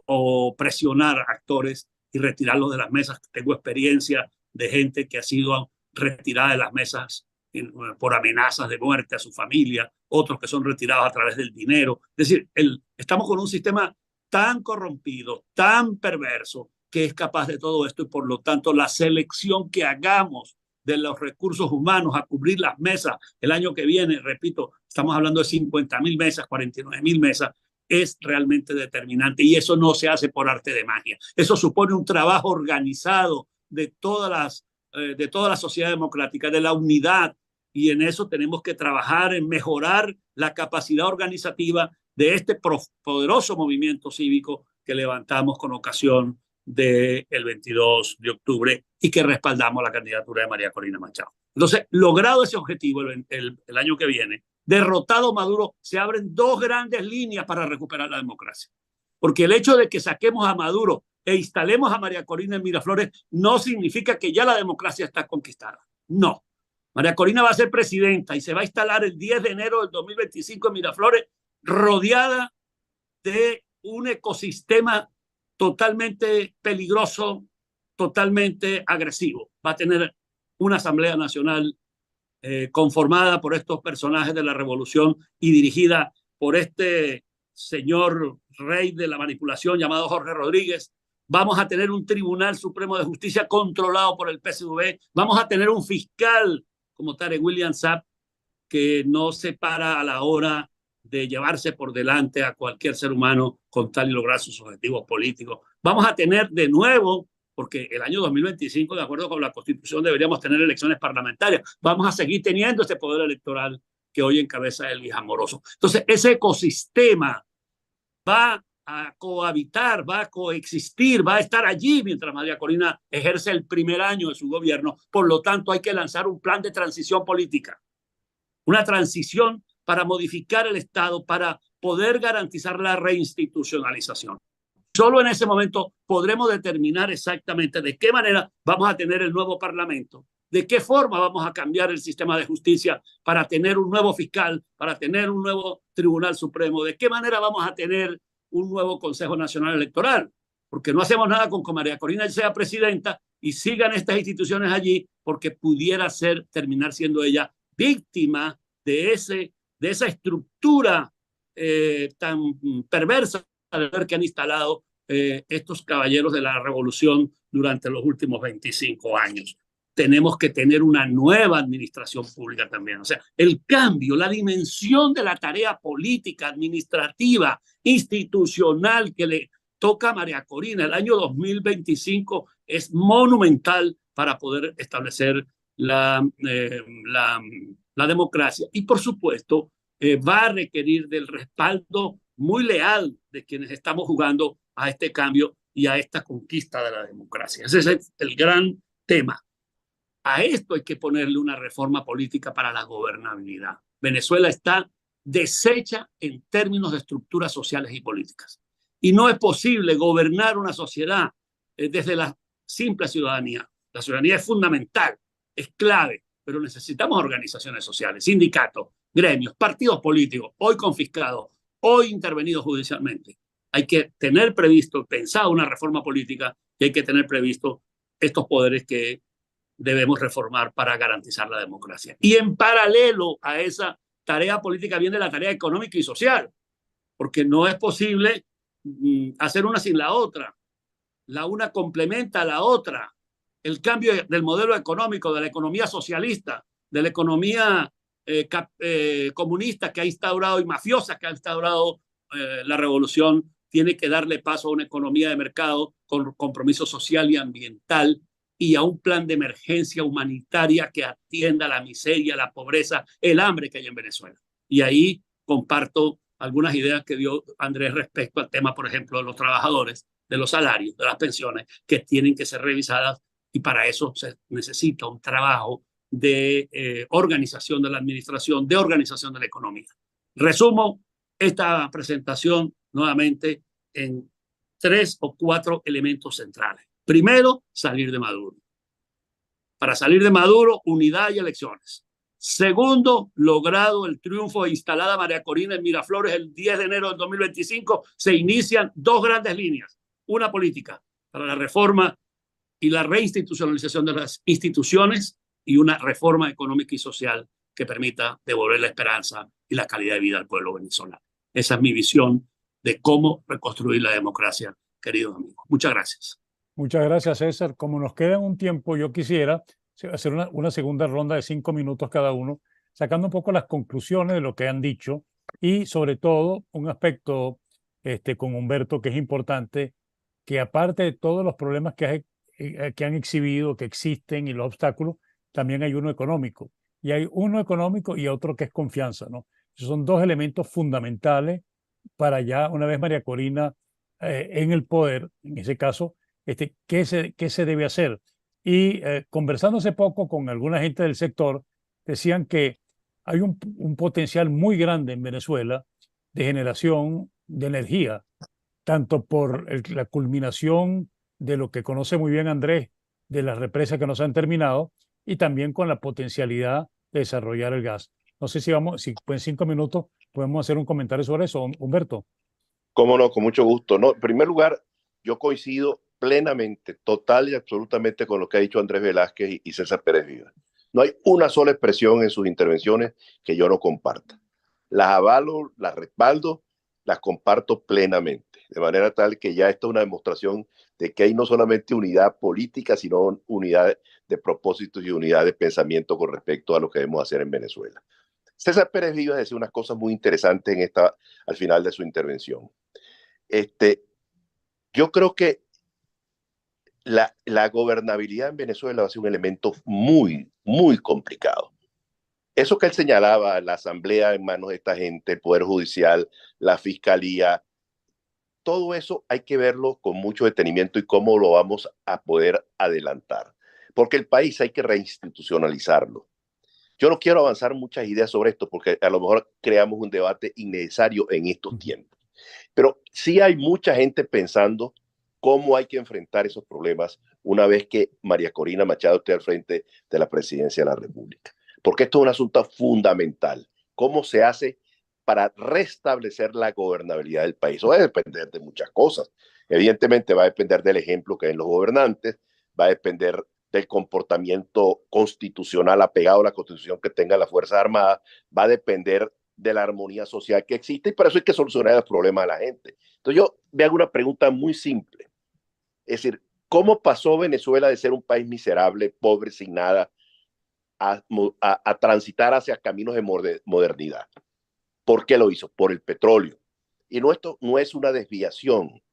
o presionar actores y retirarlos de las mesas. Tengo experiencia de gente que ha sido retirada de las mesas por amenazas de muerte a su familia, otros que son retirados a través del dinero. Es decir, estamos con un sistema tan corrompido, tan perverso, que es capaz de todo esto, y por lo tanto la selección que hagamos de los recursos humanos a cubrir las mesas el año que viene, repito, estamos hablando de 50.000 mesas, 49.000 mesas, es realmente determinante, y eso no se hace por arte de magia. Eso supone un trabajo organizado de toda la sociedad democrática, de la unidad, y en eso tenemos que trabajar en mejorar la capacidad organizativa de este poderoso movimiento cívico que levantamos con ocasión del 22 de octubre y que respaldamos la candidatura de María Corina Machado. Entonces, logrado ese objetivo el año que viene, derrotado Maduro, se abren dos grandes líneas para recuperar la democracia. Porque el hecho de que saquemos a Maduro e instalemos a María Corina en Miraflores no significa que ya la democracia está conquistada. No. María Corina va a ser presidenta y se va a instalar el 10 de enero del 2025 en Miraflores, rodeada de un ecosistema totalmente peligroso, totalmente agresivo. Va a tener una Asamblea Nacional conformada por estos personajes de la revolución y dirigida por este señor rey de la manipulación llamado Jorge Rodríguez. Vamos a tener un Tribunal Supremo de Justicia controlado por el PSV. Vamos a tener un fiscal como Tarek William Saab, que no se para a la hora de llevarse por delante a cualquier ser humano con tal y lograr sus objetivos políticos. Vamos a tener de nuevo, porque el año 2025, de acuerdo con la Constitución, deberíamos tener elecciones parlamentarias. Vamos a seguir teniendo ese poder electoral que hoy encabeza Elvis Amoroso. Entonces, ese ecosistema va a cohabitar, va a coexistir, va a estar allí mientras María Corina ejerce el primer año de su gobierno. Por lo tanto, hay que lanzar un plan de transición política, una transición para modificar el Estado, para poder garantizar la reinstitucionalización. Solo en ese momento podremos determinar exactamente de qué manera vamos a tener el nuevo Parlamento, de qué forma vamos a cambiar el sistema de justicia para tener un nuevo fiscal, para tener un nuevo Tribunal Supremo, de qué manera vamos a tener un nuevo Consejo Nacional Electoral, porque no hacemos nada con que María Corina sea presidenta y sigan estas instituciones allí, porque pudiera terminar siendo ella víctima de esa estructura tan perversa que han instalado estos caballeros de la revolución durante los últimos 25 años. tenemos que tener una nueva administración pública también. O sea, el cambio, la dimensión de la tarea política, administrativa, institucional que le toca a María Corina el año 2025 es monumental para poder establecer la democracia. Y por supuesto, va a requerir del respaldo muy leal de quienes estamos jugando a este cambio y a esta conquista de la democracia. Ese es el gran tema. A esto hay que ponerle una reforma política para la gobernabilidad. Venezuela está deshecha en términos de estructuras sociales y políticas. Y no es posible gobernar una sociedad desde la simple ciudadanía. La ciudadanía es fundamental, es clave, pero necesitamos organizaciones sociales, sindicatos, gremios, partidos políticos, hoy confiscados, hoy intervenidos judicialmente. Hay que tener previsto, pensado una reforma política y hay que tener previsto estos poderes que debemos reformar para garantizar la democracia. Y en paralelo a esa tarea política viene la tarea económica y social, porque no es posible hacer una sin la otra. La una complementa a la otra. El cambio del modelo económico, de la economía socialista, de la economía comunista que ha instaurado y mafiosa que ha instaurado la revolución, tiene que darle paso a una economía de mercado con compromiso social y ambiental y a un plan de emergencia humanitaria que atienda la miseria, la pobreza, el hambre que hay en Venezuela. Y ahí comparto algunas ideas que dio Andrés respecto al tema, por ejemplo, de los trabajadores, de los salarios, de las pensiones, que tienen que ser revisadas y para eso se necesita un trabajo de organización de la administración, de organización de la economía. Resumo esta presentación nuevamente en 3 o 4 elementos centrales. Primero, salir de Maduro. Para salir de Maduro, unidad y elecciones. Segundo, logrado el triunfo e instalada María Corina en Miraflores el 10 de enero del 2025, se inician 2 grandes líneas. Una política para la reforma y la reinstitucionalización de las instituciones y una reforma económica y social que permita devolver la esperanza y la calidad de vida al pueblo venezolano. Esa es mi visión de cómo reconstruir la democracia, queridos amigos. Muchas gracias. Muchas gracias, César. Como nos queda un tiempo, yo quisiera hacer una segunda ronda de 5 minutos cada uno, sacando un poco las conclusiones de lo que han dicho y sobre todo un aspecto con Humberto que es importante, que aparte de todos los problemas que han exhibido, que existen y los obstáculos, también hay uno económico. Y hay uno económico y otro que es confianza, ¿no? Esos son 2 elementos fundamentales para ya, una vez María Corina en el poder, en ese caso, ¿qué se debe hacer? Y conversando hace poco con alguna gente del sector, decían que hay un potencial muy grande en Venezuela de generación de energía, tanto por la culminación de lo que conoce muy bien Andrés, de las represas que no se han terminado, y también con la potencialidad de desarrollar el gas. No sé si en 5 minutos podemos hacer un comentario sobre eso, Humberto. Cómo no, con mucho gusto. No, en primer lugar, yo coincido plenamente, total y absolutamente con lo que ha dicho Andrés Velázquez y César Pérez Vivas. No hay una sola expresión en sus intervenciones que yo no comparta. Las avalo, las respaldo, las comparto plenamente, de manera tal que ya esto es una demostración de que hay no solamente unidad política, sino unidad de propósitos y unidad de pensamiento con respecto a lo que debemos hacer en Venezuela. César Pérez Vivas decía unas cosas muy interesantes al final de su intervención. Yo creo que la gobernabilidad en Venezuela va a ser un elemento muy, muy complicado. Eso que él señalaba, la asamblea en manos de esta gente, el poder judicial, la fiscalía, todo eso hay que verlo con mucho detenimiento y cómo lo vamos a poder adelantar. Porque el país hay que reinstitucionalizarlo. Yo no quiero avanzar muchas ideas sobre esto porque a lo mejor creamos un debate innecesario en estos tiempos. Pero sí hay mucha gente pensando cómo hay que enfrentar esos problemas una vez que María Corina Machado esté al frente de la presidencia de la República. Porque esto es un asunto fundamental. ¿Cómo se hace para restablecer la gobernabilidad del país? Eso va a depender de muchas cosas. Evidentemente va a depender del ejemplo que den los gobernantes, va a depender del comportamiento constitucional apegado a la Constitución que tenga la Fuerza Armada, va a depender de la armonía social que existe y por eso hay que solucionar el problema de la gente. Entonces yo me hago una pregunta muy simple. Es decir, ¿Cómo pasó Venezuela de ser un país miserable, pobre, sin nada, a transitar hacia caminos de modernidad? ¿Por qué lo hizo? Por el petróleo. Y esto no es una desviación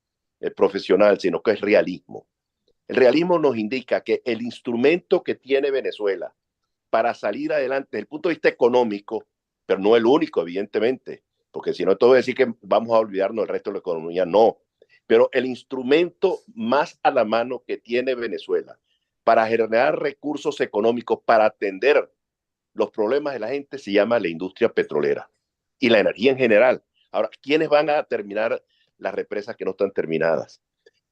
profesional, sino que es realismo. El realismo nos indica que el instrumento que tiene Venezuela para salir adelante desde el punto de vista económico, pero no el único, evidentemente, porque si no, todo decir que vamos a olvidarnos del resto de la economía, no. Pero el instrumento más a la mano que tiene Venezuela para generar recursos económicos para atender los problemas de la gente se llama la industria petrolera y la energía en general. Ahora, ¿quiénes van a terminar las represas que no están terminadas?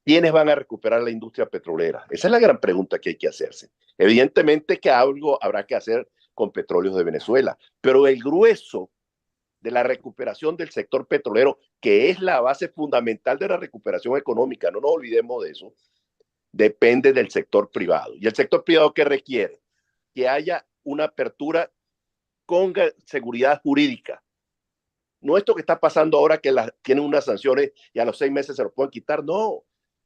¿Quiénes van a recuperar la industria petrolera? Esa es la gran pregunta que hay que hacerse. Evidentemente que algo habrá que hacer con Petróleos de Venezuela, pero el grueso de la recuperación del sector petrolero, que es la base fundamental de la recuperación económica, no nos olvidemos de eso, depende del sector privado. ¿Y el sector privado qué requiere? Que haya una apertura con seguridad jurídica. No esto que está pasando ahora que tienen unas sanciones y a los 6 meses se lo pueden quitar, no.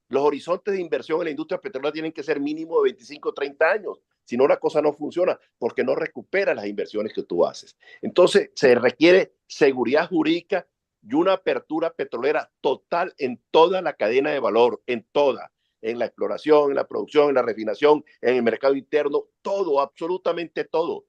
Los horizontes de inversión en la industria petrolera tienen que ser mínimo de 25 o 30 años. Si no, la cosa no funciona porque no recupera las inversiones que tú haces. Entonces, se requiere seguridad jurídica y una apertura petrolera total en toda la cadena de valor, en toda, en la exploración, en la producción, en la refinación, en el mercado interno, todo, absolutamente todo.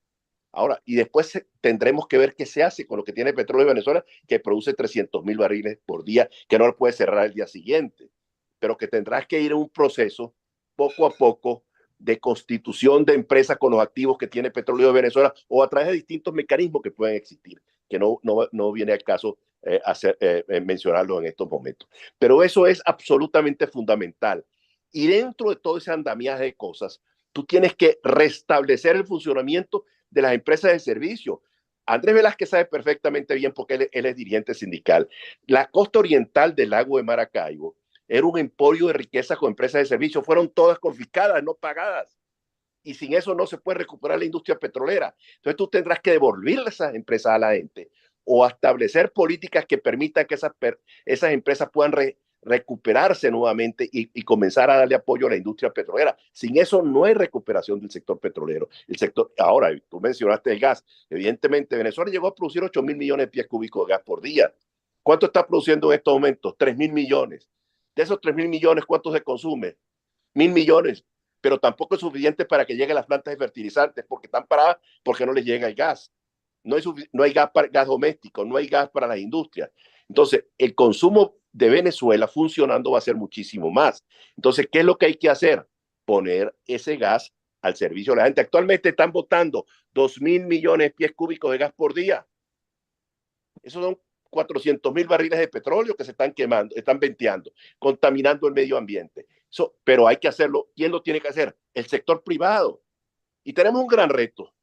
Ahora, y después tendremos que ver qué se hace con lo que tiene Petróleo de Venezuela, que produce 300,000 barriles por día, que no lo puede cerrar el día siguiente, pero que tendrás que ir en un proceso poco a poco de constitución de empresas con los activos que tiene Petróleo de Venezuela o a través de distintos mecanismos que pueden existir, que no viene al caso mencionarlo en estos momentos. Pero eso es absolutamente fundamental. Y dentro de todo ese andamiaje de cosas, tú tienes que restablecer el funcionamiento de las empresas de servicio. Andrés Velázquez sabe perfectamente bien porque él es dirigente sindical. La costa oriental del lago de Maracaibo era un emporio de riqueza con empresas de servicio. Fueron todas confiscadas, no pagadas. Y sin eso no se puede recuperar la industria petrolera. Entonces tú tendrás que devolverle esas empresas a la gente o establecer políticas que permitan que esas empresas puedan recuperarse nuevamente y comenzar a darle apoyo a la industria petrolera. Sin eso no hay recuperación del sector petrolero. Ahora, tú mencionaste el gas. Evidentemente, Venezuela llegó a producir 8,000 millones de pies cúbicos de gas por día. ¿Cuánto está produciendo en estos momentos? 3,000 millones. De esos 3,000 millones, ¿cuánto se consume? 1,000 millones. Pero tampoco es suficiente para que lleguen las plantas de fertilizantes porque están paradas porque no les llega el gas. No hay gas doméstico, no hay gas para las industrias. Entonces, el consumo de Venezuela funcionando va a ser muchísimo más. Entonces, ¿qué es lo que hay que hacer? Poner ese gas al servicio de la gente. Actualmente están botando 2,000 millones de pies cúbicos de gas por día. Esos son 400,000 barriles de petróleo que se están quemando, están venteando, contaminando el medio ambiente. Pero hay que hacerlo. ¿Quién lo tiene que hacer? El sector privado. Y tenemos un gran reto.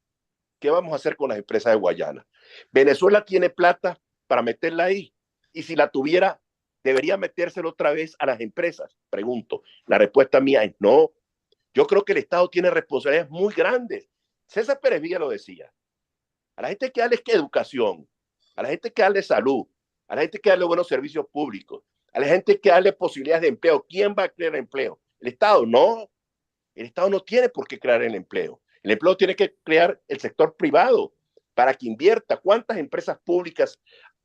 ¿Qué vamos a hacer con las empresas de Guayana? Venezuela tiene plata para meterla ahí. Y si la tuviera, ¿debería metérselo otra vez a las empresas? Pregunto. La respuesta mía es no. Yo creo que el Estado tiene responsabilidades muy grandes. César Pérez Villa lo decía. A la gente hay que darles educación, a la gente hay que darle salud, a la gente hay que darle buenos servicios públicos, a la gente hay que darle posibilidades de empleo. ¿Quién va a crear empleo? ¿El Estado? No. El Estado no tiene por qué crear el empleo. El empleo tiene que crear el sector privado para que invierta. ¿Cuántas empresas públicas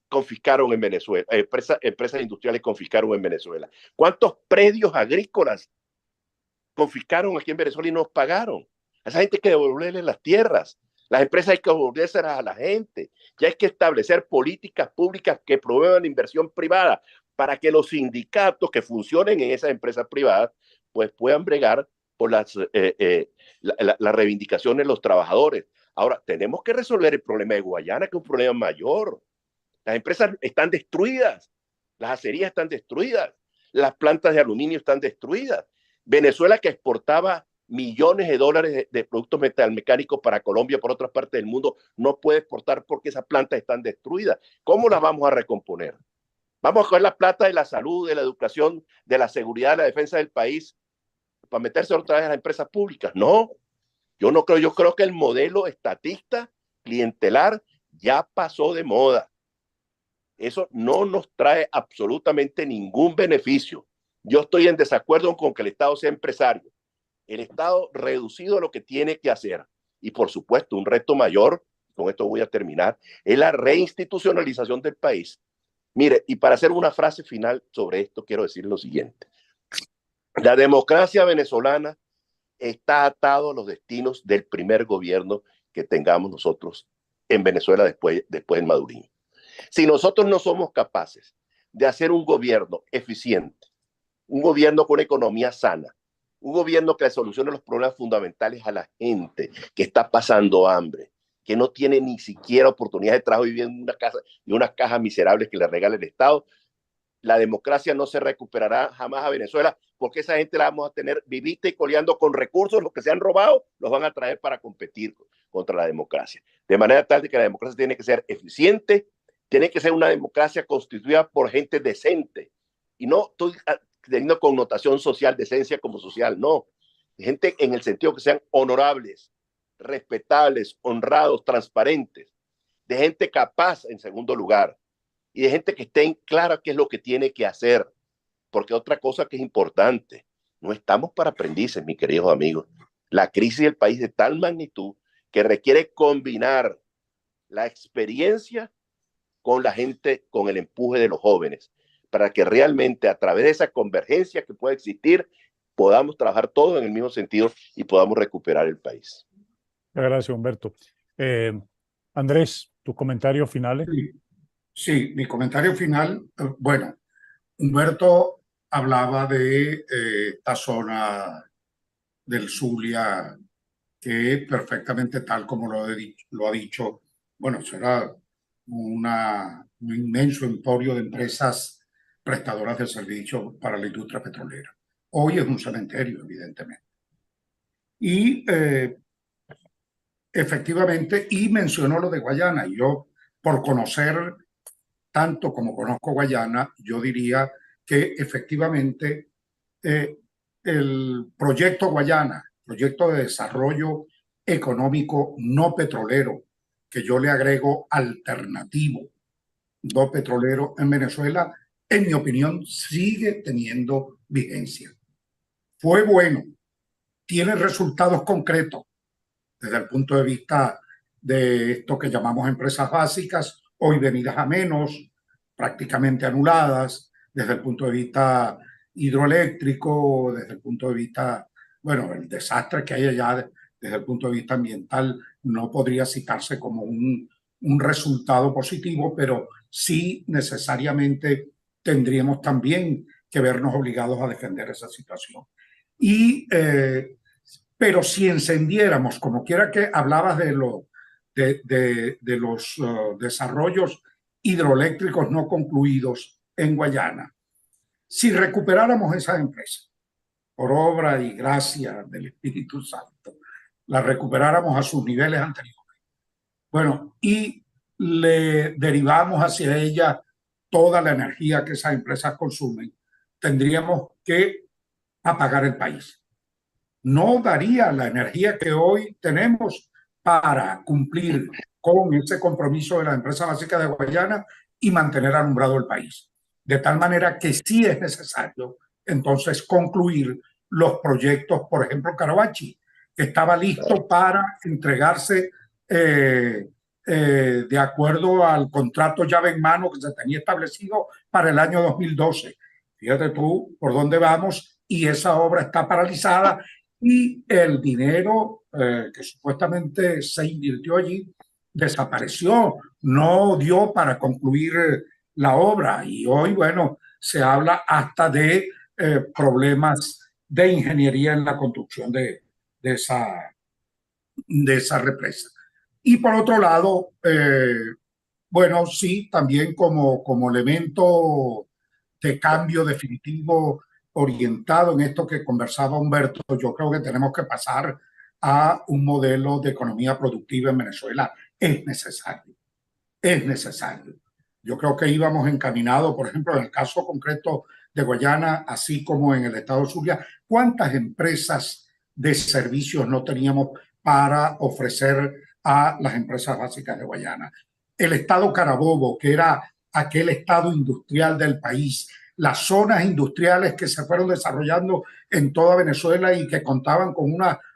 confiscaron en Venezuela? Empresas industriales confiscaron en Venezuela. ¿Cuántos predios agrícolas confiscaron aquí en Venezuela y nos pagaron? A esa gente hay que devolverle las tierras. Las empresas hay que devolvérselas a la gente. Ya hay que establecer políticas públicas que promuevan la inversión privada para que los sindicatos que funcionen en esas empresas privadas pues puedan bregar por las reivindicaciones de los trabajadores. Ahora, tenemos que resolver el problema de Guayana, que es un problema mayor. Las empresas están destruidas, las acerías están destruidas, las plantas de aluminio están destruidas. Venezuela, que exportaba millones de dólares de productos metalmecánicos para Colombia, por otras partes del mundo, no puede exportar porque esas plantas están destruidas. ¿Cómo las vamos a recomponer? ¿Vamos a coger la plata de la salud, de la educación, de la seguridad, de la defensa del país para meterse otra vez a las empresas públicas? No, yo no creo. Yo creo que el modelo estatista, clientelar, ya pasó de moda. Eso no nos trae absolutamente ningún beneficio. Yo estoy en desacuerdo con que el Estado sea empresario. El Estado reducido a lo que tiene que hacer. Y por supuesto, un reto mayor, con esto voy a terminar, es la reinstitucionalización del país. Mire, y para hacer una frase final sobre esto, quiero decir lo siguiente. La democracia venezolana está atado a los destinos del primer gobierno que tengamos nosotros en Venezuela después del Madurín. Si nosotros no somos capaces de hacer un gobierno eficiente, un gobierno con economía sana, un gobierno que le solucione los problemas fundamentales a la gente que está pasando hambre, que no tiene ni siquiera oportunidad de trabajo viviendo en una casa y unas cajas miserables que le regala el Estado, la democracia no se recuperará jamás a Venezuela, porque esa gente la vamos a tener vivita y coleando con recursos, los que se han robado los van a traer para competir contra la democracia. De manera tal de que la democracia tiene que ser eficiente, tiene que ser una democracia constituida por gente decente, y no estoy teniendo connotación social, decencia como social, no. Gente en el sentido que sean honorables, respetables, honrados, transparentes, de gente capaz en segundo lugar, y de gente que esté clara qué es lo que tiene que hacer. Porque otra cosa que es importante, no estamos para aprendices, mis queridos amigos. La crisis del país de tal magnitud que requiere combinar la experiencia con la gente, con el empuje de los jóvenes, para que realmente a través de esa convergencia que puede existir, podamos trabajar todos en el mismo sentido y podamos recuperar el país. Gracias, Humberto. Andrés, tus comentarios finales. Sí, mi comentario final, bueno, Humberto hablaba de esta zona del Zulia, que perfectamente tal como lo ha dicho, bueno, será un inmenso emporio de empresas prestadoras de servicios para la industria petrolera. Hoy es un cementerio, evidentemente. Y efectivamente, y mencionó lo de Guayana, y yo, por conocer tanto como conozco Guayana, yo diría que efectivamente el proyecto Guayana, proyecto de desarrollo económico no petrolero, que yo le agrego alternativo, no petrolero en Venezuela, en mi opinión, sigue teniendo vigencia. Fue bueno, tiene resultados concretos desde el punto de vista de esto que llamamos empresas básicas, hoy venidas a menos, prácticamente anuladas, desde el punto de vista hidroeléctrico, desde el punto de vista, bueno, el desastre que hay allá desde el punto de vista ambiental no podría citarse como un resultado positivo, pero sí necesariamente tendríamos también que vernos obligados a defender esa situación. Pero si encendiéramos, como quiera que hablabas de los desarrollos hidroeléctricos no concluidos en Guayana, si recuperáramos esas empresas, por obra y gracia del Espíritu Santo, las recuperáramos a sus niveles anteriores, bueno, y le derivamos hacia ellas toda la energía que esas empresas consumen, tendríamos que apagar el país. No daría la energía que hoy tenemos para cumplir con ese compromiso de la empresa básica de Guayana y mantener alumbrado el país. De tal manera que sí es necesario entonces concluir los proyectos, por ejemplo, Carabachi, que estaba listo para entregarse de acuerdo al contrato llave en mano que se tenía establecido para el año 2012. Fíjate tú por dónde vamos, y esa obra está paralizada y el dinero que supuestamente se invirtió allí desapareció, no dio para concluir la obra, y hoy, bueno, se habla hasta de problemas de ingeniería en la construcción de esa represa. Y por otro lado, bueno, sí, también como elemento de cambio definitivo orientado en esto que conversaba Humberto, yo creo que tenemos que pasar a un modelo de economía productiva en Venezuela. Es necesario, es necesario. Yo creo que íbamos encaminados, por ejemplo, en el caso concreto de Guayana, así como en el estado Zulia, ¿cuántas empresas de servicios no teníamos para ofrecer a las empresas básicas de Guayana? El estado Carabobo, que era aquel estado industrial del país, las zonas industriales que se fueron desarrollando en toda Venezuela y que contaban con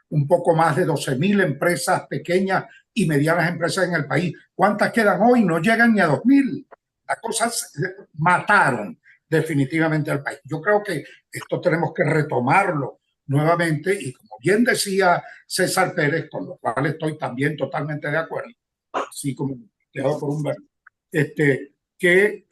un poco más de 12.000 empresas pequeñas y medianas empresas en el país. ¿Cuántas quedan hoy? No llegan ni a 2.000. Las cosas mataron definitivamente al país. Yo creo que esto tenemos que retomarlo nuevamente y como bien decía César Pérez, con lo cual estoy también totalmente de acuerdo, así como quedado por Humberto, que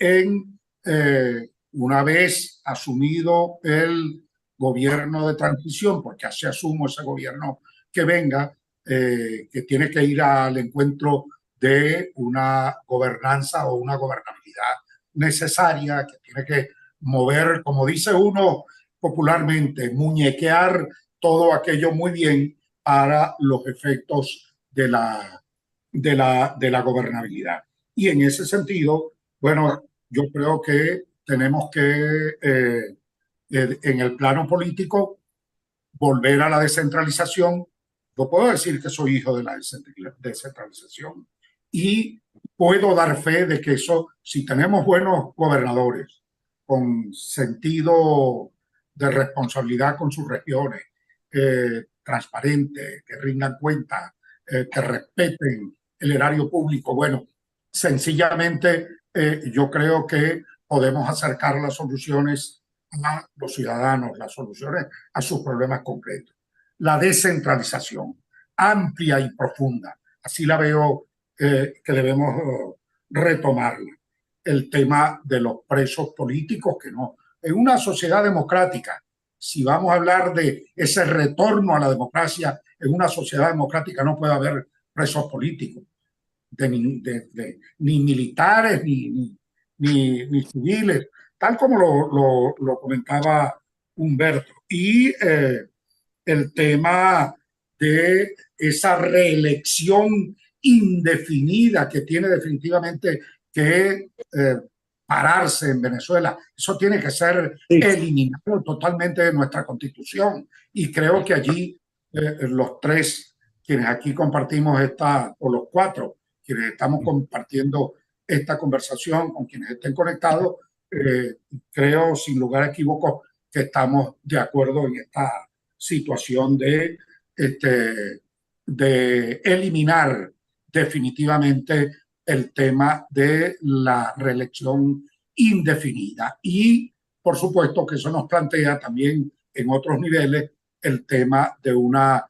una vez asumido el gobierno de transición, porque así asumo ese gobierno que venga, que tiene que ir al encuentro de una gobernanza o una gobernabilidad necesaria, que tiene que mover, como dice uno popularmente, muñequear todo aquello muy bien para los efectos de la gobernabilidad. Y en ese sentido, bueno, yo creo que tenemos que, en el plano político, volver a la descentralización. Yo puedo decir que soy hijo de la descentralización y puedo dar fe de que eso, si tenemos buenos gobernadores con sentido de responsabilidad con sus regiones, transparentes, que rindan cuenta, que respeten el erario público, bueno, sencillamente yo creo que podemos acercar las soluciones a los ciudadanos, las soluciones a sus problemas concretos. La descentralización amplia y profunda, así la veo que debemos retomarla. El tema de los presos políticos, que no. En una sociedad democrática, si vamos a hablar de ese retorno a la democracia, en una sociedad democrática no puede haber presos políticos, ni militares, ni civiles, tal como lo comentaba Humberto. Y el tema de esa reelección indefinida que tiene definitivamente que pararse en Venezuela. Eso tiene que ser eliminado totalmente de nuestra Constitución. Y creo que allí los tres, quienes aquí compartimos o los cuatro, quienes estamos compartiendo esta conversación, con quienes estén conectados, creo sin lugar a equívocos que estamos de acuerdo en esta situación de eliminar definitivamente el tema de la reelección indefinida. Y por supuesto que eso nos plantea también en otros niveles el tema de una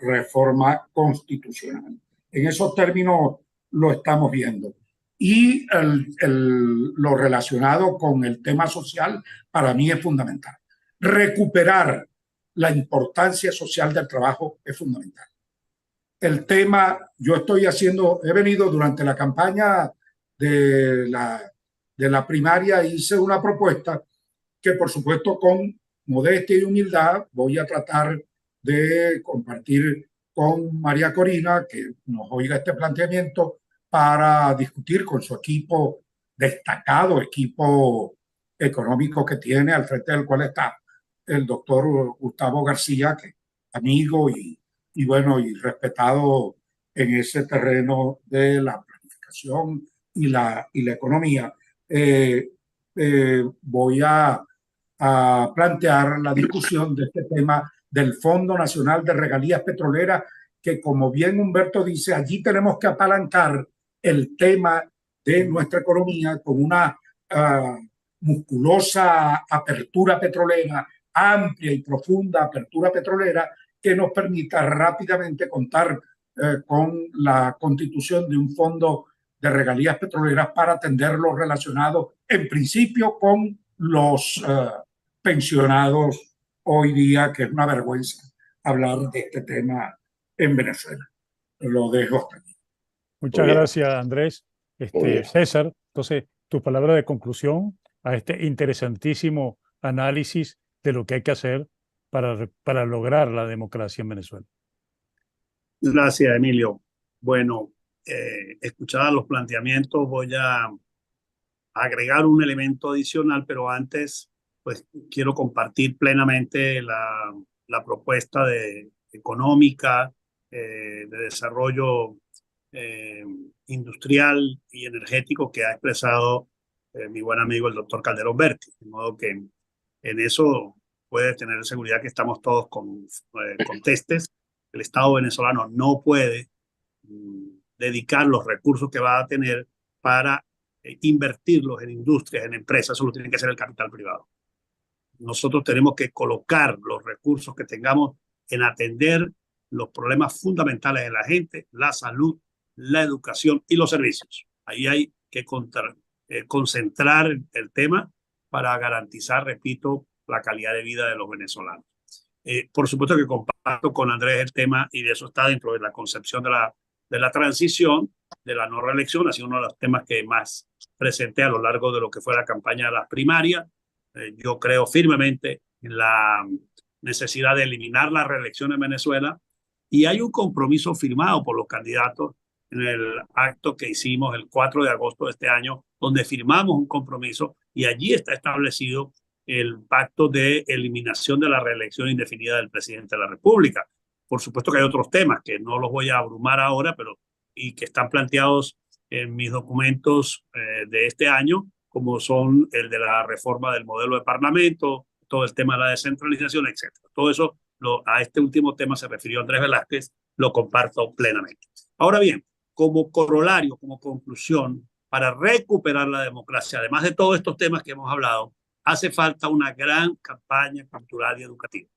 reforma constitucional. En esos términos lo estamos viendo. Y lo relacionado con el tema social para mí es fundamental. Recuperar la importancia social del trabajo es fundamental. El tema, he venido durante la campaña de la primaria, hice una propuesta que por supuesto con modestia y humildad voy a tratar de compartir con María Corina, que nos oiga este planteamiento, para discutir con su equipo, destacado equipo económico que tiene, al frente del cual está el doctor Gustavo García, que amigo y bueno, y respetado en ese terreno de la planificación y la economía. Voy a plantear la discusión de este tema del Fondo Nacional de Regalías Petroleras, que como bien Humberto dice, allí tenemos que apalancar el tema de nuestra economía con una musculosa apertura petrolera, amplia y profunda apertura petrolera, que nos permita rápidamente contar con la constitución de un fondo de regalías petroleras para atender lo relacionado en principio con los pensionados hoy día, que es una vergüenza hablar de este tema en Venezuela. Lo dejo hasta aquí. Muchas gracias, Andrés. César, entonces, tu palabra de conclusión a este interesantísimo análisis de lo que hay que hacer para lograr la democracia en Venezuela. Gracias, Emilio. Bueno, escuchados los planteamientos, voy a agregar un elemento adicional, pero antes, pues quiero compartir plenamente la propuesta económica, de desarrollo industrial y energético que ha expresado mi buen amigo el doctor Calderón Berti. De modo que en eso puede tener seguridad que estamos todos con testes. El Estado venezolano no puede dedicar los recursos que va a tener para invertirlos en industrias, en empresas. Eso lo tiene que hacer el capital privado. Nosotros tenemos que colocar los recursos que tengamos en atender los problemas fundamentales de la gente, la salud, la educación y los servicios. Ahí hay que concentrar el tema para garantizar, repito, la calidad de vida de los venezolanos. Por supuesto que comparto con Andrés el tema, y de eso está dentro de la concepción de la transición, de la no reelección. Ha sido uno de los temas que más presenté a lo largo de lo que fue la campaña de las primarias. Yo creo firmemente en la necesidad de eliminar la reelección en Venezuela, y hay un compromiso firmado por los candidatos en el acto que hicimos el 4 de agosto de este año, donde firmamos un compromiso y allí está establecido el pacto de eliminación de la reelección indefinida del presidente de la República. Por supuesto que hay otros temas que no los voy a abrumar ahora, y que están planteados en mis documentos de este año, como son el de la reforma del modelo de parlamento, todo el tema de la descentralización, etc. Todo eso, a este último tema se refirió Andrés Velázquez, lo comparto plenamente. Ahora bien, como corolario, como conclusión, para recuperar la democracia, además de todos estos temas que hemos hablado, hace falta una gran campaña cultural y educativa.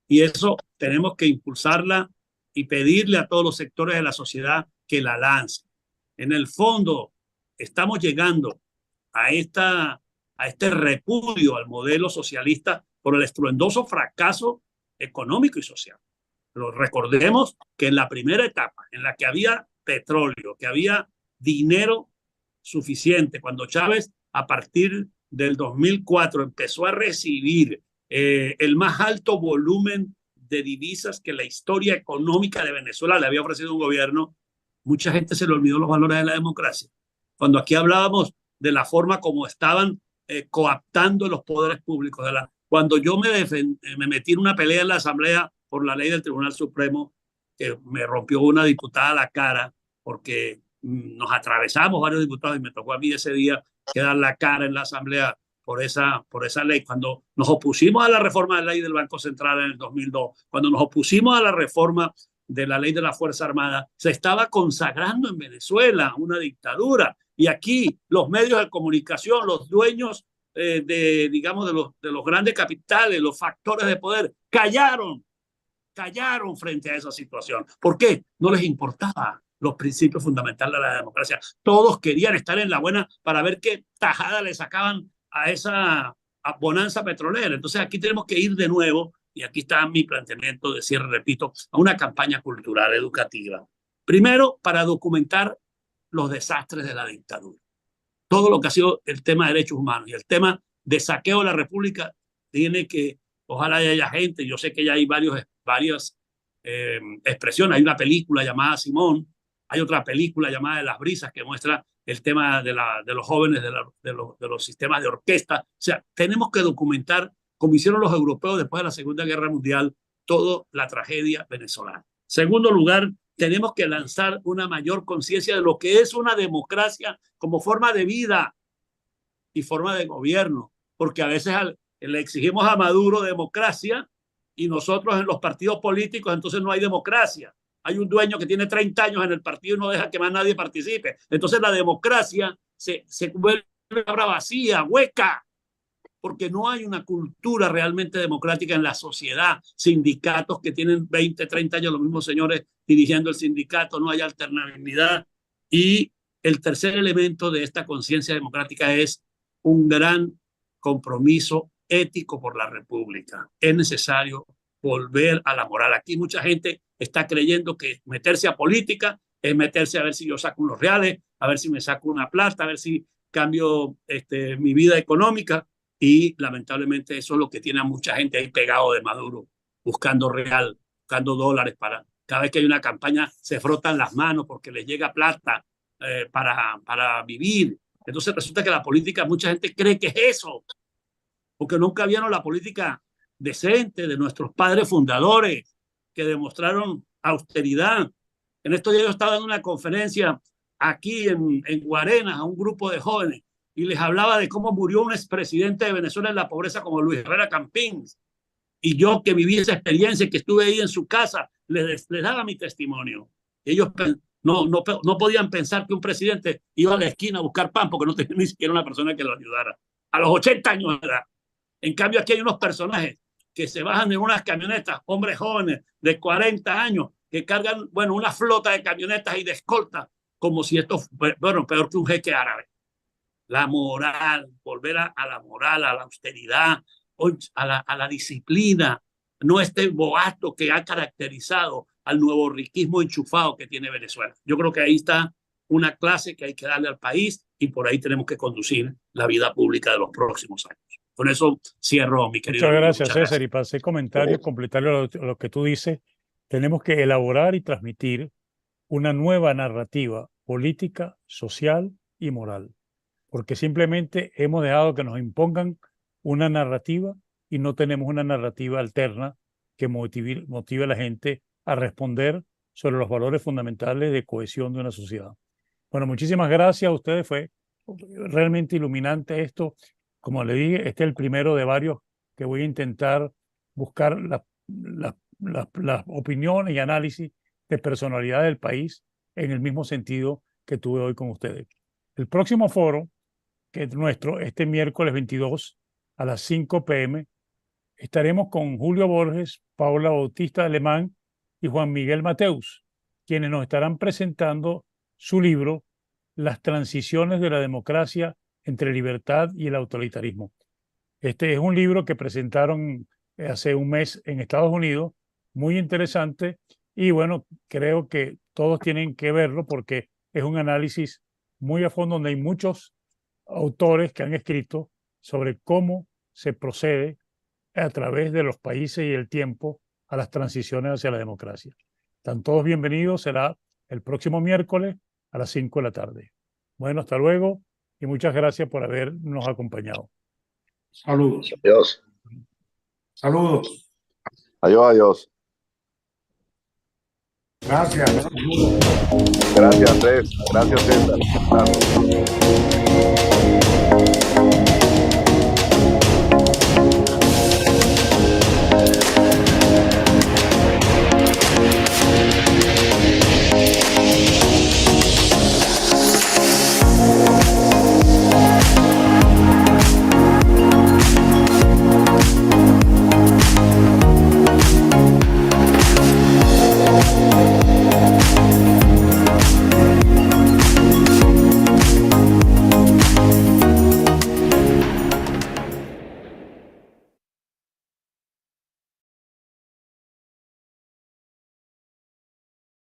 Y eso tenemos que impulsarla y pedirle a todos los sectores de la sociedad que la lancen. En el fondo, estamos llegando a este repudio al modelo socialista por el estruendoso fracaso económico y social. Pero recordemos que en la primera etapa, en la que había petróleo, que había dinero suficiente, cuando Chávez a partir del 2004 empezó a recibir el más alto volumen de divisas que la historia económica de Venezuela le había ofrecido un gobierno, mucha gente se le olvidó los valores de la democracia. Cuando aquí hablábamos de la forma como estaban coaptando los poderes públicos, cuando yo me metí en una pelea en la Asamblea por la ley del Tribunal Supremo, que me rompió una diputada la cara, porque nos atravesamos varios diputados y me tocó a mí ese día quedar la cara en la Asamblea por esa ley. Cuando nos opusimos a la reforma de la ley del Banco Central en el 2002, cuando nos opusimos a la reforma de la ley de la Fuerza Armada, se estaba consagrando en Venezuela una dictadura. Y aquí los medios de comunicación, los dueños digamos, de los grandes capitales, los factores de poder, callaron frente a esa situación. ¿Por qué? No les importaba los principios fundamentales de la democracia. Todos querían estar en la buena para ver qué tajada le sacaban a esa bonanza petrolera. Entonces aquí tenemos que ir de nuevo, y aquí está mi planteamiento de cierre, repito, a una campaña cultural educativa. Primero, para documentar los desastres de la dictadura. Todo lo que ha sido el tema de derechos humanos y el tema de saqueo de la República tiene que, ojalá haya gente, yo sé que ya hay varias expresiones. Hay una película llamada Simón, hay otra película llamada De las Brisas que muestra el tema de los jóvenes de los sistemas de orquesta. O sea, tenemos que documentar, como hicieron los europeos después de la Segunda Guerra Mundial, toda la tragedia venezolana. Segundo lugar, tenemos que lanzar una mayor conciencia de lo que es una democracia como forma de vida y forma de gobierno, porque a veces le exigimos a Maduro democracia y nosotros en los partidos políticos entonces no hay democracia. Hay un dueño que tiene 30 años en el partido y no deja que más nadie participe. Entonces la democracia se vuelve una palabra vacía, hueca, porque no hay una cultura realmente democrática en la sociedad. Sindicatos que tienen 20, 30 años, los mismos señores dirigiendo el sindicato, no hay alternabilidad. Y el tercer elemento de esta conciencia democrática es un gran compromiso ético por la República. Es necesario volver a la moral. Aquí mucha gente está creyendo que meterse a política es meterse a ver si yo saco unos reales, a ver si me saco una plata, a ver si cambio mi vida económica. Y lamentablemente eso es lo que tiene a mucha gente ahí pegado de Maduro, buscando real, buscando dólares. Cada vez que hay una campaña se frotan las manos porque les llega plata para vivir. Entonces resulta que la política, mucha gente cree que es eso, porque nunca vieron la política decente de nuestros padres fundadores que demostraron austeridad. En estos días yo estaba en una conferencia aquí en Guarenas a un grupo de jóvenes y les hablaba de cómo murió un expresidente de Venezuela en la pobreza como Luis Herrera Campins. Y yo que viví esa experiencia y que estuve ahí en su casa, les daba mi testimonio. Ellos no podían pensar que un presidente iba a la esquina a buscar pan porque no tenía ni siquiera una persona que lo ayudara. A los 80 años de edad. En cambio, aquí hay unos personajes que se bajan en unas camionetas, hombres jóvenes de 40 años, que cargan, bueno, una flota de camionetas y de escolta, como si esto, bueno, peor que un jeque árabe. La moral, volver a la moral, a la austeridad, a la disciplina, no este boato que ha caracterizado al nuevo riquismo enchufado que tiene Venezuela. Yo creo que ahí está una clase que hay que darle al país y por ahí tenemos que conducir la vida pública de los próximos años. Con eso cierro, mi querido. Muchas gracias, César. Y para hacer comentarios, completarle lo que tú dices, tenemos que elaborar y transmitir una nueva narrativa política, social y moral. Porque simplemente hemos dejado que nos impongan una narrativa y no tenemos una narrativa alterna que motive a la gente a responder sobre los valores fundamentales de cohesión de una sociedad. Bueno, muchísimas gracias a ustedes. Fue realmente iluminante esto. Como le dije, este es el primero de varios que voy a intentar buscar las opiniones y análisis de personalidades del país en el mismo sentido que tuve hoy con ustedes. El próximo foro, que es nuestro, este miércoles 22 a las 5 p.m., estaremos con Julio Borges, Paula Bautista Alemán y Juan Miguel Mateus, quienes nos estarán presentando su libro Las transiciones de la democracia entre libertad y el autoritarismo. Este es un libro que presentaron hace un mes en Estados Unidos, muy interesante, y bueno, creo que todos tienen que verlo porque es un análisis muy a fondo donde hay muchos autores que han escrito sobre cómo se procede a través de los países y el tiempo a las transiciones hacia la democracia. Están todos bienvenidos, será el próximo miércoles a las 5 de la tarde. Bueno, hasta luego y muchas gracias por habernos acompañado. Saludos. Adiós. Saludos. Adiós, adiós. Gracias. Gracias, Andrés. Gracias, César. Gracias.